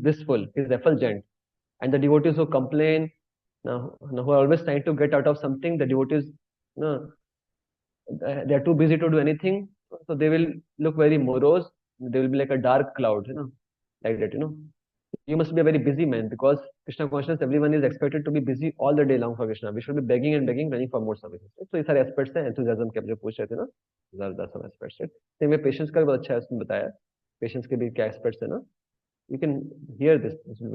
blissful, he is effulgent. And the devotees who complain, who are always trying to get out of something, the devotees, no, they are too busy to do anything, so they will look very morose. They will be like a dark cloud, like that. You must be a very busy man, because Krishna consciousness, everyone is expected to be busy all the day long for Krishna. We should be begging and begging, begging for more services. So ये सारे aspects हैं enthusiasm के, आप जो पूछ रहे थे ना, ज़्यादा सब aspects हैं। तो मैं patience का भी बहुत अच्छा है, उसमें बताया patience के भी क्या aspects है ना। You can hear this. This will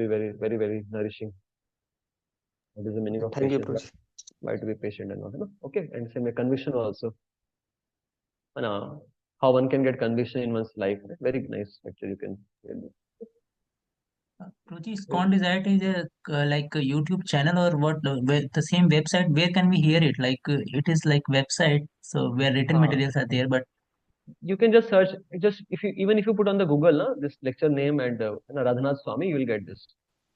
be very very very nourishing. What is the meaning of thank you, patience? Prabhuji. Why to be patient and all, okay? And same conviction also. How one can get conviction in one's life. Very nice lecture. You can hear this. Prabhuji, Scon Desire is like a YouTube channel or what? Where, the same website. Where can we hear it? Like it is like website, so where written materials are there. But You can just search. Just if you put on the Google, this lecture name and Radhanath Swami, you will get this.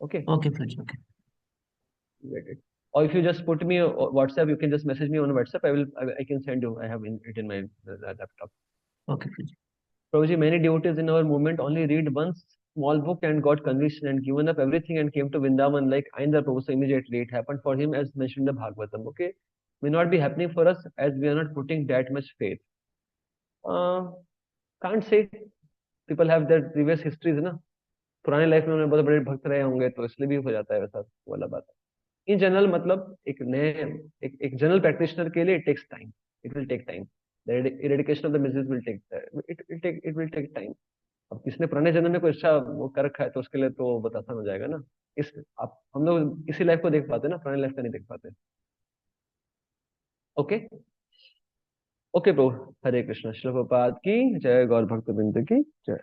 Okay. okay, Prabhuji, okay. You get it. Or if you just put me WhatsApp, you can just message me on WhatsApp. I can send you. I have it in my laptop. Okay, Prabhuji. Prabhuji, many devotees in our movement only read one small book and got conviction and given up everything and came to Vrindavan like Aindra Prabhu. So immediately it happened for him as mentioned in the Bhagavatam. Okay, may not be happening for us as we are not putting that much faith. Can't say. People have their previous histories ना, पुराने life में उन्होंने बहुत बड़े भक्त रहे होंगे तो इसलिए भी हो जाता है वैसा वाला बात. इन जनरल मतलब एक जनरल प्रैक्टिशनर के लिए it takes time. It will take time. The eradication of the miseries will take it will take time. अब किसने पुराने जन्म में कोई अच्छा वो कर रखा है तो उसके लिए तो बहुत आसान हो जाएगा ना. इस आप हम लोग इसी लाइफ को देख पाते ना, पुराने लाइफ का नहीं देख पाते. Okay okay bro. Hare Krishna. Srila Prabhupada की जय. गौर भक्त बिंद की जय.